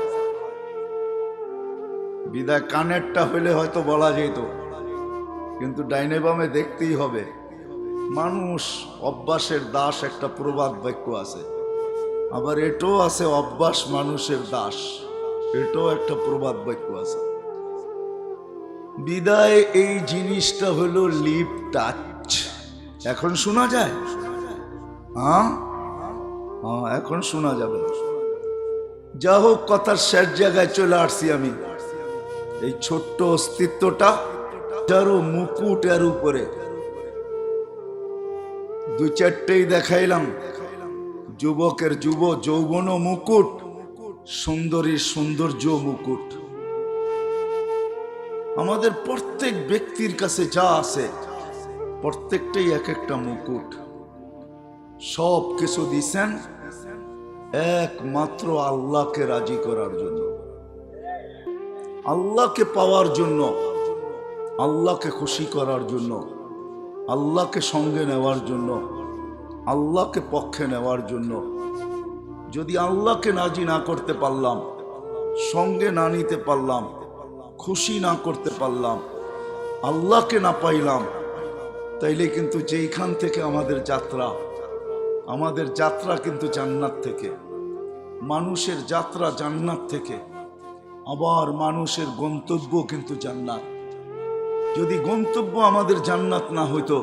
বিদায় কানেরটা হইলে হয়তো বলা যেত, কিন্তু ডাইনে বামে দেখতেই হবে। মানুষ অভ্যাসের দাস, একটা প্রবাদ বাক্য আছে। আবার এটাও আছে অভ্যাস মানুষের দাস, এটাও একটা প্রবাদ বাক্য আছে। বিদায় এই জিনিসটা হলো লিপ টাচ। এখন শোনা যায়? হ্যাঁ, এখন শোনা যাবে। যা হোক, কথার শেষ জায়গায় চলে আসছি আমি। এই ছোট্ট অস্তিত্বটা যারও মুকুট এর উপরে, 2-4টেই দেখাইলাম। যুবকের যৌবন মুকুট, সুন্দরীর সৌন্দর্য মুকুট। আমাদের প্রত্যেক ব্যক্তির কাছে যা আছে প্রত্যেকটাই এক একটা মুকুট। সব কিছু দিছেন একমাত্র আল্লাহকে রাজি করার জন্য, আল্লাহকে পাওয়ার জন্য, আল্লাহকে খুশি করার জন্য, আল্লাহকে সঙ্গে নেওয়ার জন্য, আল্লাহকে পক্ষে নেওয়ার জন্য। যদি আল্লাহকে রাজি না করতে পারলাম, সঙ্গে না নিতে পারলাম, খুশি না করতে পারলাম, আল্লাহকে না পাইলাম, তাইলে কিন্তু যেইখান থেকে আমাদের যাত্রা কিন্তু জান্নাত থেকে। মানুষের যাত্রা জান্নাত থেকে, আবার মানুষের গন্তব্য কিন্তু জান্নাত। যদি গন্তব্য আমাদের জান্নাত না হইতো,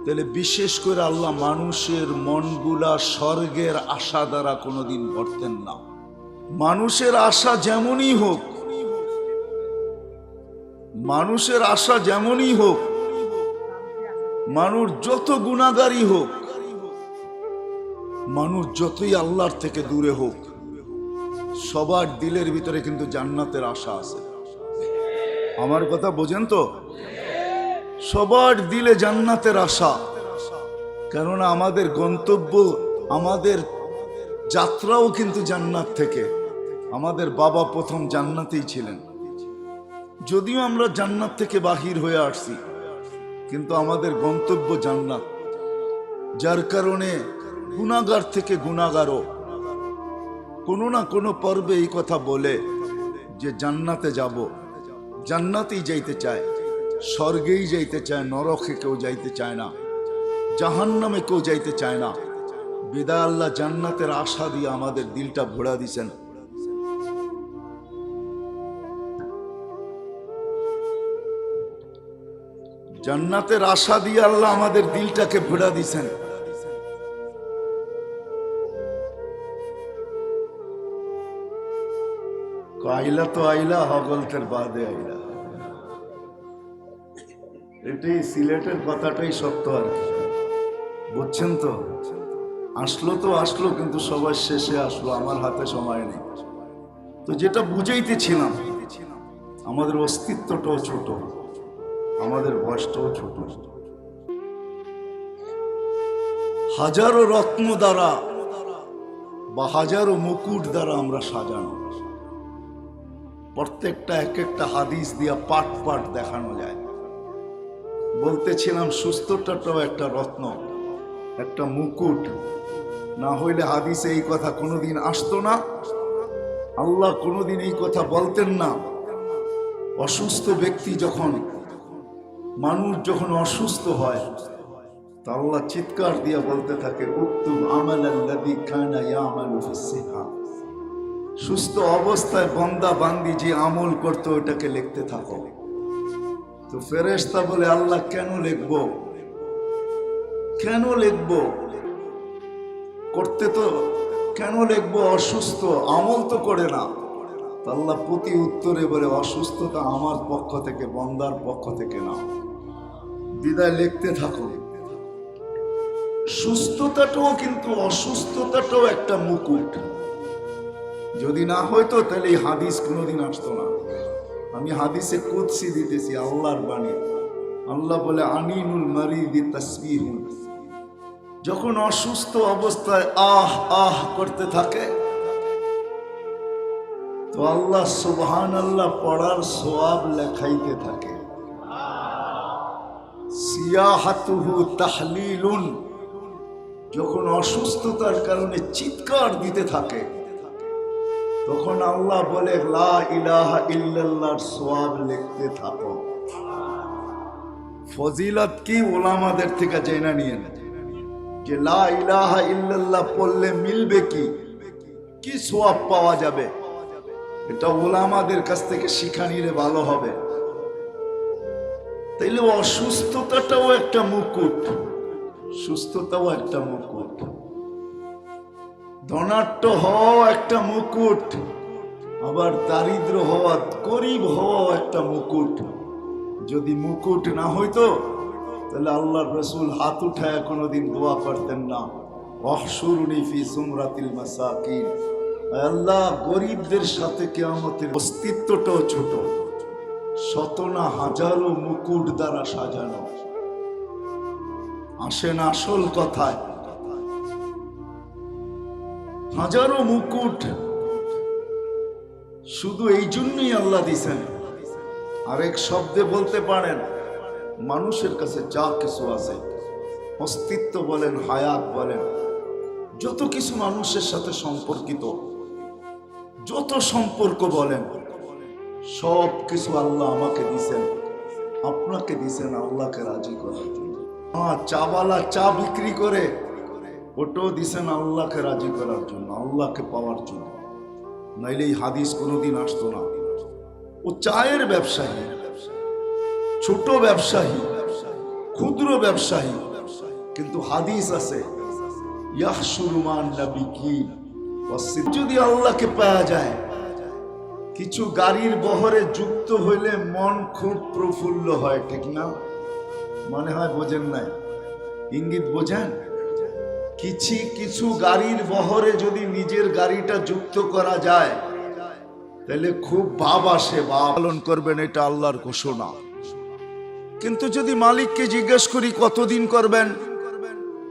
তাহলে বিশেষ করে আল্লাহ মানুষের মনগুলা স্বর্গের আশা দ্বারা কোনোদিন ভরতেন না। মানুষের আশা যেমনই হোক, মানুষের আশা যেমনই হোক, মানুষ যত গুনাহগারই হোক, মানুষ যতই আল্লাহর থেকে দূরে হোক, সবার দিলের ভিতরে কিন্তু জান্নাতের আশা আছে। আমার কথা বোঝেন তো? সবার দিলে জান্নাতের আশা। কেননা আমাদের গন্তব্য, আমাদের যাত্রাও কিন্তু জান্নাত থেকে। আমাদের বাবা প্রথম জান্নাতেই ছিলেন। যদিও আমরা জান্নাত থেকে বাহির হয়ে আসছি, কিন্তু আমাদের গন্তব্য জান্নাত। যার কারণে গুনাহগার থেকে গুনাহগারও কোনো না কোনো পর্বে এই কথা বলে যে জান্নাতে যাব, জান্নাতেই যাইতে চায়, স্বর্গেই যাইতে চায়, নরকে কেউ যাইতে চায় না। জাহান্নামে কেউ যাইতে চায় না, বিদায় আল্লাহ জান্নাতের আশা দিয়ে আমাদের দিলটা ভরা দিছেন। জান্নাতের আশা দিয়ে আল্লাহ আমাদের দিলটাকে ভরা দিছেন। আইলা তো আইলা, হগলতের বাদে আইলা, এটাই সিলেটের কথাটাই সত্য আর কি, বুঝছেন তো? আসলো তো আসলো, কিন্তু সবার শেষে আসলো, আমার হাতে সময় নেই। তো যেটা বুঝাইতেছিলাম, আমাদের অস্তিত্বটাও ছোট, আমাদের বয়সটাও ছোট। হাজারো রত্ন দ্বারা বা হাজারো মুকুট দ্বারা আমরা সাজানো, প্রত্যেকটা এক একটা হাদিস দিয়া পাট পাট দেখানো যায়। বলতেছিলাম সুস্থতাটাও একটা রত্ন, একটা মুকুট। না হইলে হাদিসে এই কথা কোনোদিন আসতো না, আল্লাহ কোনোদিন এই কথা বলতেন না। অসুস্থ ব্যক্তি যখন, মানুষ যখন অসুস্থ হয়, তা আল্লাহ চিৎকার দিয়ে বলতে থাকে, উক্তুব আমালাল্লাযী কানা ইয়ামালু ফিস-সিহা। সুস্থ অবস্থায় বান্দা বান্দি যে আমল করতো ওটাকে লিখতে থাকো। তো ফেরেশতা বলে, আল্লাহ কেন লিখবো, কেন লিখবো, করতে তো কেন লিখবো, অসুস্থ, আমল তো করে না। আল্লাহ প্রতি উত্তরে বলে, অসুস্থতা আমার পক্ষ থেকে, বান্দার পক্ষ থেকে না, বিদায় লিখতে থাকো। সুস্থতাটাও কিন্তু, অসুস্থতাটাও একটা মুকুট। যদি না হয়তো তাহলে এই হাদিস কোনোদিন আসতো না। আমি হাদিসে কুদসি দিতেছি, আল্লাহর বাণী। আল্লাহ বলে, আনিনুল মারিদি তাসবিহুন। যখন অসুস্থ অবস্থায় আহ আহ করতে থাকে, তো আল্লাহ সুবহানাল্লাহ পড়ার সওয়াব লেখাইতে থাকে। সিয়াহাতুহু তাহলিলুন। যখন অসুস্থতার কারণে চিৎকার দিতে থাকে, তখন আল্লাহ বলে, লা ইলাহা ইল্লাল্লাহর সওয়াব লিখতে থাকো। ফজিলত কি উলামাদের থেকে জেনে নিয়েন, যে লা ইলাহা ইল্লাল্লাহ পড়লে মিলবে কি, কি সওয়াব পাওয়া যাবে, এটা উলামাদের কাছ থেকে শিখা নিলে ভালো হবে। তাইলে অসুস্থতাটাও একটা মুকুট, সুস্থতাও একটা মুকুট। ধনাঢ্য হওয়া একটা মুকুট, আবার দারিদ্র হওয়া, গরিব হওয়া একটা মুকুট। যদি মুকুট না হইতো তাহলে আল্লাহর রাসূল হাত উঠায় কোনোদিন দোয়া করতেন না, ওয়াহশুরনি ফি সুমরাতিল মাসাকিন। আল্লাহ গরিবদের সাথে কিয়ামতের। অস্তিত্বটাও ছোট, শত না হাজারো মুকুট দ্বারা সাজানো। আসেন আসল কথায়, হাজারো মুকুট শুধু এই জন্যই আল্লাহ দিছেন। আরেক শব্দে বলতে পারেন, মানুষের কাছে যা কিছু আছে, অস্তিত্ব বলেন, হায়াত বলেন, যত কিছু মানুষের সাথে সম্পর্কিত, যত সম্পর্ক বলেন, সব কিছু আল্লাহ আমাকে দিছেন, আপনাকে দিছেন আল্লাহকে রাজি করার জন্য। চাওয়ালা চা বিক্রি করে, ওটাও দিছেন আল্লাহকে রাজি করার জন্য, আল্লাহকে পাওয়ার জন্য। নাইলে এই হাদিস কোনোদিন আসতো না। ও চায়ের ব্যবসায়ী, ছোট ব্যবসায়ী, ক্ষুদ্র ব্যবসায়ী, কিন্তু হাদিস আছে, ইয়াহশুরু মান নাবিয়্যিন। যদি আল্লাহকে পাওয়া যায়, কিছু গাড়ির বহরে যুক্ত হইলে মন খুব প্রফুল্ল হয়, ঠিক না? মনে হয় বোঝেন নাই, ইঙ্গিত বোঝেন? কিছু গাড়ির বহরে যদি নিজের গাড়িটা যুক্ত করা যায়, তাহলে খুব ভাব আসে, পালন করবেন, এটা আল্লাহর ঘোষণা। কিন্তু যদি মালিককে জিজ্ঞেস করি কতদিন করবেন,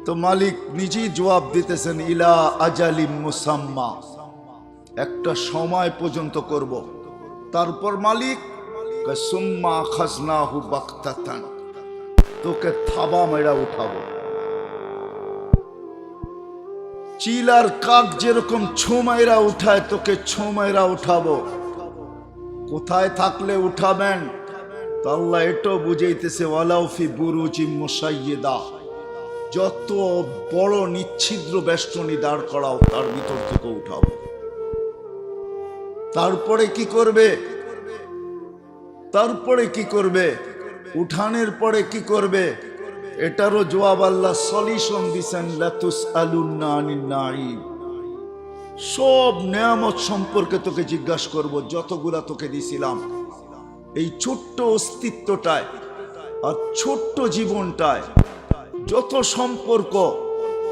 তো মালিক নিজেই জবাব দিতেছেন, ইলা আজালিম মুসাম্মা, একটা সময় পর্যন্ত করব। তারপর মালিক সুম্মা খাজনাহু বাগতাতান, তোকে থাবা মেরা উঠাবো। চিল আর কাক যেরকম ছোমাইরা উঠায়, তোকে ছোমাইরা উঠাবো। কোথায় থাকলে উঠাবেন? তো আল্লাহ এটাও বুঝাইতেছে, ওয়ালাউ ফি বুরুজিম মুশাইয়্যিদা, যত বড় নিচ্ছিদ্র বেষ্টনী দাঁড় করাও তার ভিতর থেকে উঠাও। তারপরে কি করবে? তারপরে কি করবে? উঠানের পরে কি করবে? এটারও জবাব আল্লাহ সলিউশন দিছেন, লাতুস আলুন্না আনিন নাঈম। সব নেয়ামত সম্পর্কে তোকে জিজ্ঞাসা করব, যতগুলা তোকে দিছিলাম। এই ছোট্ট অস্তিত্বটায় আর ছোট্ট জীবনটায় যত সম্পর্ক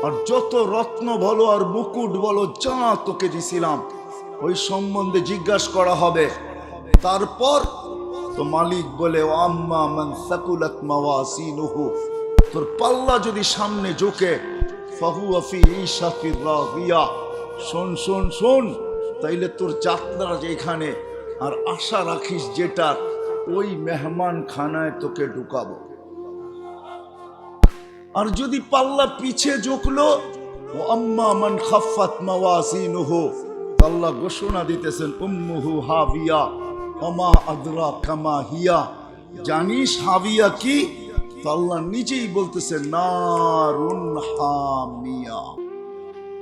আর যত রত্ন বলো আর মুকুট বলো যা তোকে দিছিলাম, ওই সম্বন্ধে জিজ্ঞাসা করা হবে। তারপর তো মালিক বলে, ও আম্মা মান সাকুলাত মাওয়াজিনুহু, তোর পাল্লা যদি সামনে ঝুঁকে, ফাহুয়া ফি ঈশাতির রাদিয়া, শোন শোন শোন, তাইলে তোর যাত্রা যেখানে, আর আশা রাখিস যেটা, ওই মেহমান খানায় তোকে ঢুকাবো। আর যদি পাল্লা পিছে ঝুঁকলো, ও আম্মা মান খাফফাত মাওয়াজিনুহু, আল্লাহ ঘোষণা দিতেছেন, উম্মুহু হাবিয়া ওমা আদরাকা মা হিয়া, জানিস হাবিয়া কি? তো আল্লাহ নিজেই বলতেছেন, নারুন হামিয়া,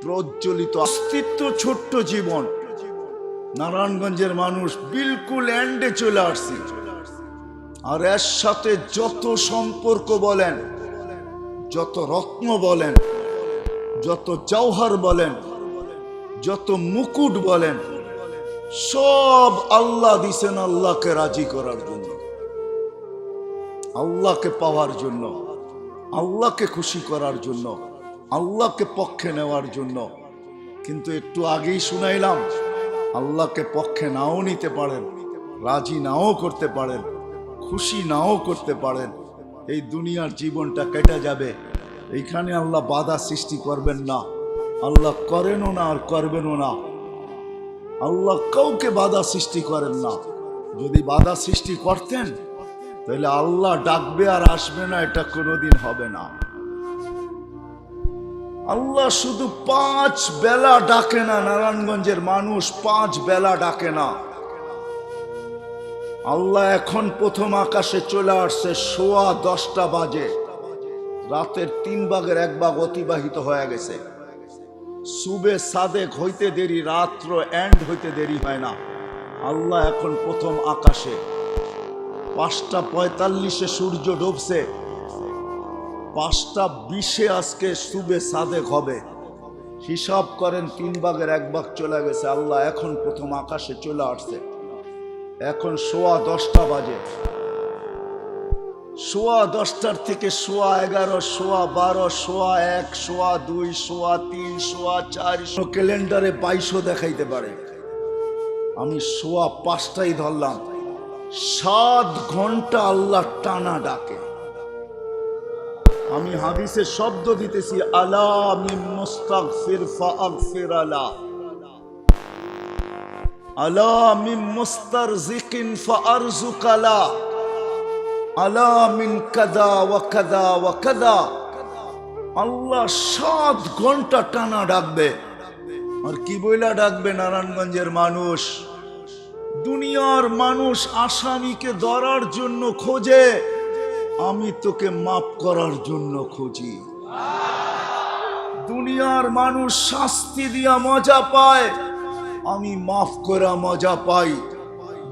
প্রজ্বলিত অস্তিত্ব, ছোট্ট জীবন। নারায়ণগঞ্জের মানুষ বিলকুল এন্ডে চলে আসছি। আর এর সাথে যত সম্পর্ক বলেন, যত রত্ন বলেন, যত জওহর বলেন, যত মুকুট বলেন, সব আল্লাহ দিছেন আল্লাহকে রাজি করার জন্য, আল্লাহকে পাওয়ার জন্য, আল্লাহকে খুশি করার জন্য, আল্লাহকে পক্ষে নেওয়ার জন্য। কিন্তু একটু আগেই শুনাইলাম, আল্লাহকে পক্ষে নাও নিতে পারেন, রাজি নাও করতে পারেন, খুশি নাও করতে পারেন। এই দুনিয়ার জীবনটা কেটে যাবে। এইখানে আল্লাহ বাধা সৃষ্টি করবেন না, আল্লাহ করেনও না আর করবেনও না। আল্লাহ কাউকে বাধা সৃষ্টি করেন না। যদি বাধা সৃষ্টি করতেন তাহলে আল্লাহ ডাকবে আর আসবে না, এটা কোনোদিন হবে না। আল্লাহ শুধু 5 বেলা ডাকে না, নারায়ণগঞ্জের মানুষ 5 বেলা ডাকে না। আল্লাহ এখন প্রথম আকাশে চলে আসছে 10:15 বাজে, রাতের 3 ভাগের 1 ভাগ অতিবাহিত হয়ে গেছে। সুবে সাদেক হইতে দেরি, রাত্র এন্ড হইতে দেরি হয় না। আল্লাহ এখন প্রথম আকাশে, 5:45 সূর্য ডুবছে, 5:20 আজকে সুবে সাদেক হবে। হিসাব করেন, 3 ভাগের 1 ভাগ চলে গেছে। আল্লাহ এখন প্রথম আকাশে চলে আসছে। এখন 10:15 বাজে। 10:15 থেকে 11:15, 12:15, 1, 2, 3, 4 ক্যালেন্ডারে 22 দেখাইতে পারে। আমি 5:15 ধরলাম। 7 ঘন্টা আল্লাহ টানা ডাকে। আমি হাদিসে শব্দ দিতেছি, আলা মিন মুস্তাগফির ফাগফির আলা, আলা মিন মুস্তারজিকিন ফারজুক আলা, আলা মিন কাদা ওয়া কাদা ওয়া কাদা। আল্লাহ 7 ঘন্টা টানা ডাকবে। আর কি বইলা ডাকবে? নারায়ণগঞ্জের মানুষ, দুনিয়ার মানুষ আসামিকে ধরার জন্য খোঁজে, আমি তোকে মাফ করার জন্য খুঁজি। দুনিয়ার মানুষ শাস্তি দিয়া মজা পায়, আমি মাফ করা মজা পাই।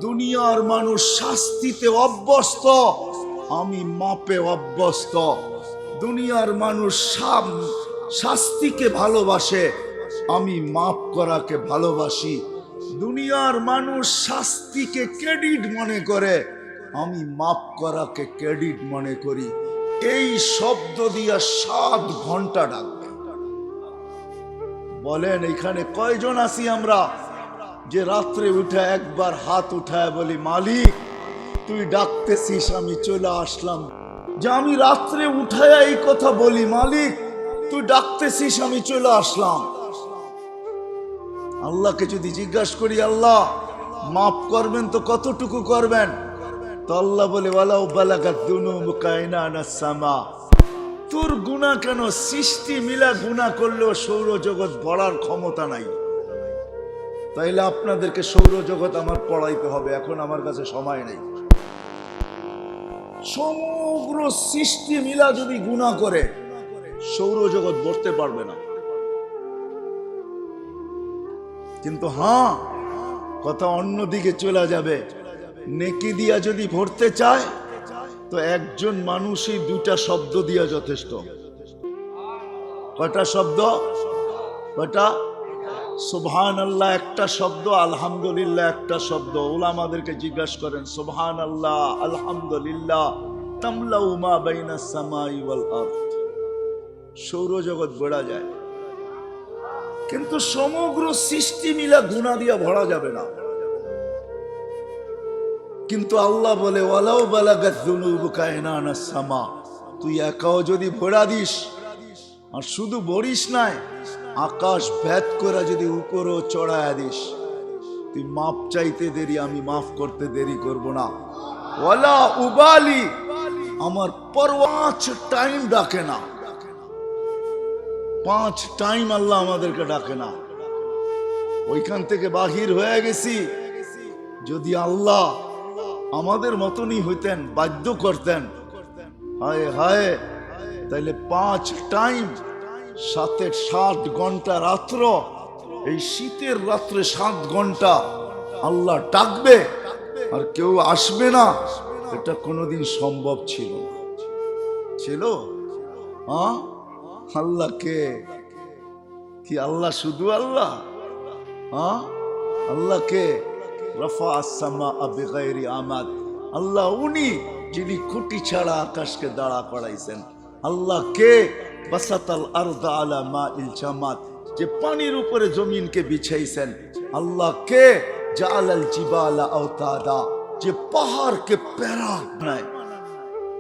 দুনিয়ার মানুষ শাস্তিতে অভ্যস্ত, আমি মাপে অভ্যস্ত। দুনিয়ার মানুষ শাস্তিকে ভালোবাসে, আমি মাফ করাকে ভালোবাসি। দুনিয়ার মানুষ শাস্তিকে ক্রেডিট মনে করে, আমি মাফ করাকে ক্রেডিট মনে করি। এই শব্দ দিয়া 7 ঘন্টা ডাকবে। বলেন এখানে কয়জন আছি আমরা যে রাত্রে উঠে একবার হাত উঠায় বলি, মালিক তুই ডাকতেছিস, আমি চলে আসলাম। যে আমি রাত্রে উঠায় এই কথা বলি, মালিক তুই ডাকতেছিস, আমি চলে আসলাম। আল্লাহকে যদি জিজ্ঞাসা করি, আল্লাহ মাফ করবেন তো কতটুকু করবেন? তো আল্লাহ বলে, ওয়ালাউ বালাগাত দুনুবুকা ইনানাস সামা, তোর গুনাহ কেন সৃষ্টি মিলা গুনাহ করলেও সৌরজগৎ ভরার ক্ষমতা নাই। তাইলে আপনাদেরকে সৌরজগৎ আমার পড়াইতে হবে, এখন আমার কাছে সময় নেই। সমগ্র সৃষ্টি মিলা যদি গুনাহ করে, সৌরজগৎ ভরতে পারবে না। কিন্তু হ্যাঁ, কথা অন্যদিকে চলে যাবে। নেকি দিয়া যদি ভরতে চায় তো একজন মানুষই দুটা শব্দ দিয়া যথেষ্ট। কয়টা শব্দ? কয়টা? সুবহানাল্লাহ একটা শব্দ, আলহামদুলিল্লাহ একটা শব্দ। উলামাদেরকে জিজ্ঞাসা করেন, সুবহানাল্লাহ আলহামদুলিল্লাহ তামলাউ মা বাইনাস সামাই ওয়াল আরদ। সৌরজগৎ ভরা যায়, কিন্তু সমগ্র সৃষ্টি মিলা গুনাহ দিয়া ভরা যাবে না। কিন্তু আল্লাহ বলে ওয়ালাউ বালাগাত যুনুবুকা ইনানাস সামা, তুই একাও যদি ভরা দিস, আর শুধু ভরিস নাই, আকাশ ভেদ করে যদি উপরও চড়ায়া দিস, তুই মাপ চাইতে দেরি, আমি মাফ করতে দেরি করব না। ওয়ালা উবালি, আমার পরওয়াজ টাইম ডাকে না। 5 টাইম আল্লাহ আমাদেরকে ডাকে না। ওইখান থেকে বাহির হয়ে গেছি। যদি আল্লাহ আমাদের মতনই হইতেন, বাধ্য করতেন, হায় হায়, তাইলে 5 টাইম সাথে 7 ঘন্টা রাত্র, এই শীতের রাত্রে 7 ঘন্টা আল্লাহ ডাকবে আর কেউ আসবে না, এটা কোনোদিন সম্ভব ছিল না। ছিল? হ্যাঁ, আল্লাহ কে? কি আল্লাহ শুধু আল্লাহ? হ্যাঁ, আল্লাহ কে? রফা আসসামা বিগাইরি আমাদ। আল্লাহ উনি যিনি খুঁটি ছাড়া আকাশকে দাঁড়া করাইছেন। আল্লাহ কে? বাসাতাল আরদা আলা মাইল জামাত, যে পানির উপরে জমিনকে বিছাইছেন। আল্লাহ কে? জাআলাল জিবালা আওতাদা, যে পাহাড়কে প্যারা বানায়।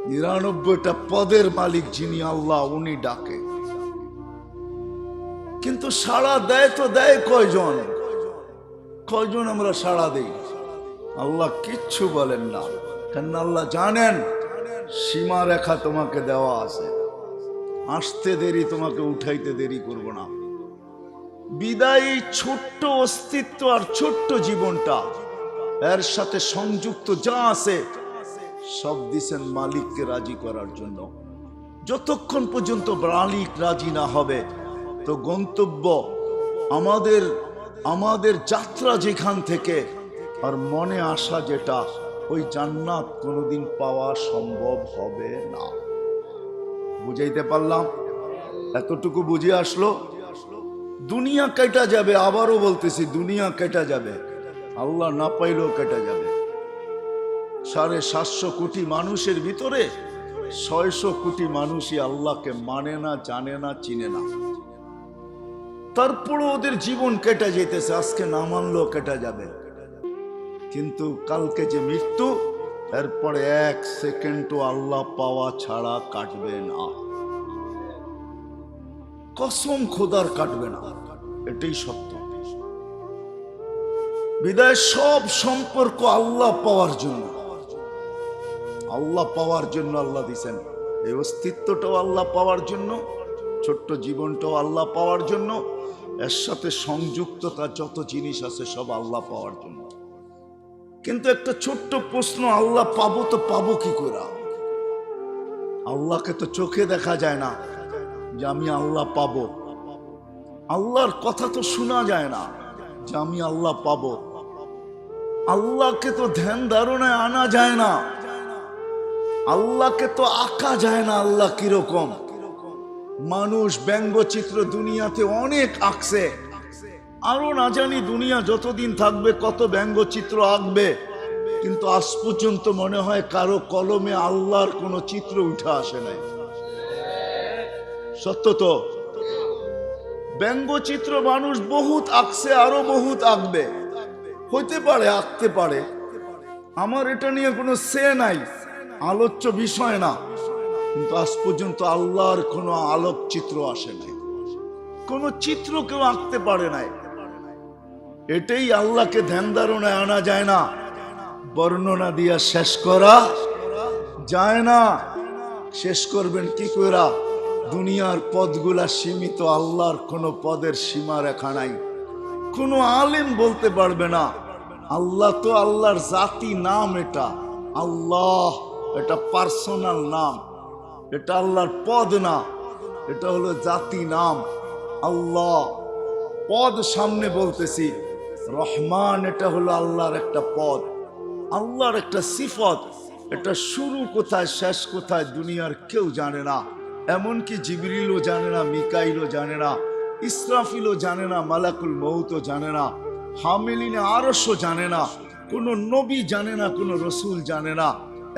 99টা পদের মালিক যিনি আল্লাহ, উনি ডাকে। কিন্তু সাড়া দেয় তো দেয় কয়জন? কয়জন আমরা সাড়া দেই? আল্লাহ কিচ্ছু বলেন না, কারণ আল্লাহ জানেন সীমা রেখা তোমাকে দেওয়া আছে। আসতে দেরি, তোমাকে উঠাইতে দেরি করব না। বিদায় ছোট্ট অস্তিত্ব আর ছোট্ট জীবনটা, এর সাথে সংযুক্ত যা আছে সব দিছেন মালিককে রাজি করার জন্য। যতক্ষণ পর্যন্ত মালিক রাজি না হবে, তো গন্তব্য আমাদের যাত্রা যেখান থেকে আর মনে আসা যেটা, ওই জান্নাত কোনোদিন পাওয়া সম্ভব হবে না। বুঝাইতে পারলাম? এতটুকু বুঝে আসলো? দুনিয়া কেটে যাবে, আবারও বলতেছি দুনিয়া কেটে যাবে, আল্লাহ না পাইলেও কেটে যাবে। 750 কোটি মানুষের ভিতরে 600 কোটি মানুষই আল্লাহকে মানে না, জানে না, চিনে না। তারপরে ওদের জীবন কেটে যেতেছে, আজকে না মানলেও কেটে যাবে। কিন্তু কালকে যে মৃত্যু, এরপরে 1 সেকেন্ডও আল্লাহ পাওয়া ছাড়া কাটবে না। কসম খোদার কাটবে না, এটাই সত্য। বিদায় সব সম্পর্ক আল্লাহ পাওয়ার জন্য, আল্লাহ পাওয়ার জন্য আল্লাহ দিছেন। এই অস্তিত্বটাও আল্লাহ পাওয়ার জন্য, ছোট্ট জীবনটাও আল্লাহ পাওয়ার জন্য, এর সাথে সংযুক্ততা যত জিনিস আছে সব আল্লাহ পাওয়ার জন্য। কিন্তু একটা ছোট্ট প্রশ্ন, আল্লাহ পাবো তো পাবো কি করে? আল্লাহকে তো চোখে দেখা যায় না যে আমি আল্লাহ পাবো। আল্লাহর কথা তো শোনা যায় না যে আমি আল্লাহ পাবো। আল্লাহকে তো ধ্যান ধারণায় আনা যায় না, আল্লাহকে তো আঁকা যায় না। আল্লাহ কিরকম? মানুষ ব্যঙ্গচিত্র দুনিয়াতে অনেক আঁকছে, আরো না জানি দুনিয়া যতদিন থাকবে কত ব্যঙ্গচিত্র আঁকবে, কিন্তু আজ পর্যন্ত মনে হয় কারো কলমে আল্লাহর কোনো চিত্র উঠে আসে নাই। সত্য তো? ব্যঙ্গচিত্র মানুষ বহুত আঁকছে, আরো বহুত আঁকবে, হইতে পারে, আঁকতে পারে। আমার এটা নিয়ে কোনো সে নাই, আলোচ্য বিষয় না। কিন্তু আজ পর্যন্ত আল্লাহর কোনো আলোকচিত্র আসে নাই, কোনো চিত্র কেউ আঁকতে পারে নাই। এটাই আল্লাহকে ধ্যান ধারণায় আনা যায় না, বর্ণনা দিয়া শেষ করা যায় না। শেষ করবেন কি কইরা? দুনিয়ার পদগুলা সীমিত, আল্লাহর কোনো পদের সীমা রেখা নাই। কোনো আলেম বলতে পারবে না আল্লাহ তো আল্লাহর জাতি নাম, এটা আল্লাহ, এটা পার্সোনাল নাম, এটা আল্লাহর পদ না, এটা হলো জাতি নাম আল্লাহ। পদ সামনে বলতেছি, রহমান এটা হলো আল্লাহর একটা পদ, আল্লাহর একটা সিফত। এটা শুরু কোথায় শেষ কোথায় দুনিয়ার কেউ জানে না, এমনকি জিবরিলও জানে না, মিকাইলও জানে না, ইসরাফিলও জানে না, মালাকুল মউতও জানে না, হামিলিনে আরশও জানে না, কোনো নবী জানে না, কোনো রসুল জানে না,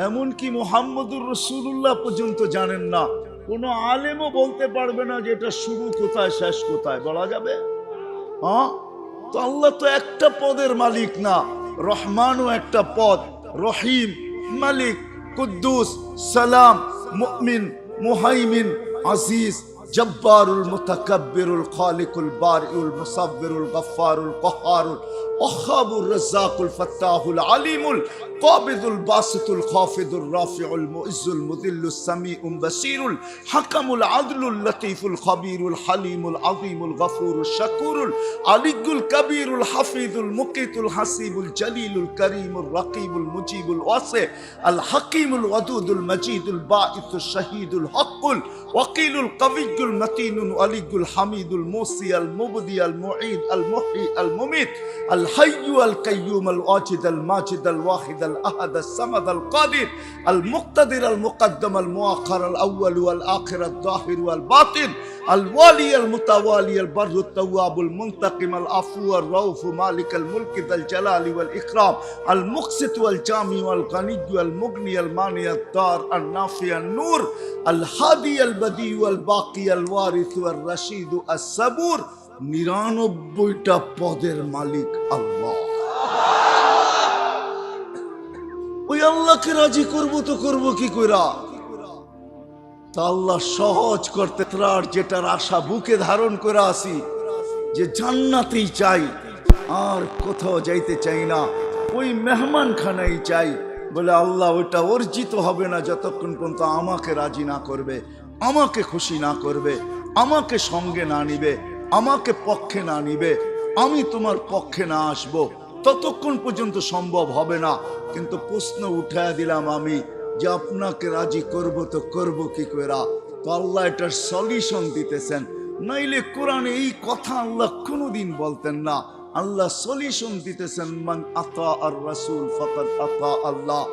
এমনকি মুহাম্মদুর রাসূলুল্লাহ পর্যন্ত জানেন না। কোনো আলেমও বলতে পারবে না যে এটা শুরু কোথায় শেষ কোথায়, বলা যাবে? হ্যাঁ, তো আল্লাহ তো একটা পদের মালিক না, রহমানও একটা পদ, রহিম, মালিক, কুদ্দুস, সালাম, মুমিন, মুহাইমিন, আজিজ, জব্বারুল মুতাকাব্বিরুল খালিকুল বারিউল মুসাব্বিরুল গফফারুল কহ্হারুল ওয়াহ্হাবুর রাজ্জাকুল ফাত্তাহুল আলিমুল কাবিদুল বাসিতুল খাফিদুর রাফিউল মুইজ্জুল মুদিল্লুস সামিউল বাসিরুল হাকামুল আদলুল লতীফুল খাবীরুল হালিমুল আযীমুল গফুরুশ শাকুরুল আলিয়ুল কবীরুল হাফিজুল মুকিতুল হাসিবুল জলিলুল করিমুল রাকিবুল মুজিবুল ওয়াসি আল হাকিমুল ওয়াদুদুল মজিদুল বাঈসুশ শাহীদুল হকুল ওয়াকিলুল কবিয়্যুল মতিনুল আলিয়ুল হামিদুল মুসি আল মুবদি আল মুঈদ আল মুহয়ি আল মুমিত আল হাইয়্যু আল কাইয়্যুম আল ওয়াজিদ আল মাজিদ আল ওয়াহিদ আল আহাদ আল সামাদ আল কাদির আল মুক্তাদির আল মুকদ্দম আল মুআখ্খার আল আউয়াল ওয়াল আখির আল যাহির ওয়াল বাতিন আল ওয়ালি আল মুতাওয়ালি আল বাররু তাওয়াব আল মুনতাকিম আল আফু আর রাউফ মালিক আল মুলক যাল জালালি ওয়াল ইকরাম আল মুকসিত ওয়াল জামি ওয়াল গনি ওয়াল মুগনি আল মানি আল দার আল নাফি আল নূর আল হাদি আল বদি ওয়াল বাকি আল ওয়ারিস ওয়াল রশিদ আস সাবুর। ৯৯টা পদের মালিক আল্লাহ। ওই আল্লাহকে রাজি করবো তো করবো কি কইরা? তা আল্লাহ সহজ করতে, আর যেটার আশা বুকে ধারণ করে আসি যে জান্নাতেই চাই, আর কোথাও যাইতে চাই না, ওই মেহমান খানাই চাই। বলে আল্লাহ ওইটা অর্জিত হবে না যতক্ষণ পর্যন্ত আমাকে রাজি না করবে, আমাকে খুশি না করবে, আমাকে সঙ্গে না নিবে, আমাকে পক্ষে না নিবে, আমি তোমার পক্ষে না আসব, ততক্ষণ পর্যন্ত সম্ভব হবে না। কিন্তু প্রশ্ন উঠায় দিলাম আমি যে আপনাকে রাজি করব তো করব কি কইরা? তো আল্লাহ এটার সলিউশন দিতেছেন। নাইলে কোরআনে এই কথা আল্লাহ কোনোদিন বলতেন না। আল্লাহ সলিউশন দিতেছেন, মান আতা আর রাসূল ফাকাদ আতা আল্লাহ।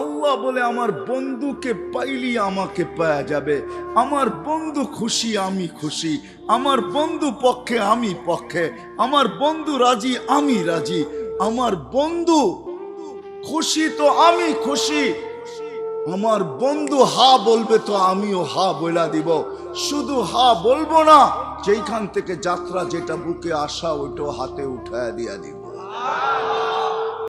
আল্লাহ বলে আমার বন্ধুকে পাইলি আমাকে পাওয়া যাবে, আমার বন্ধু খুশি আমি খুশি, আমার বন্ধু পক্ষে আমি পক্ষে, আমার বন্ধু রাজি আমি রাজি, আমার বন্ধু খুশি তো আমি খুশি, আমার বন্ধু হা বলবে তো আমিও হা বইলা দিব। শুধু হা বলবো না, যেখান থেকে যাত্রা যেটা বুকে আসা ওইটাও হাতে উঠায় দিয়া দিব।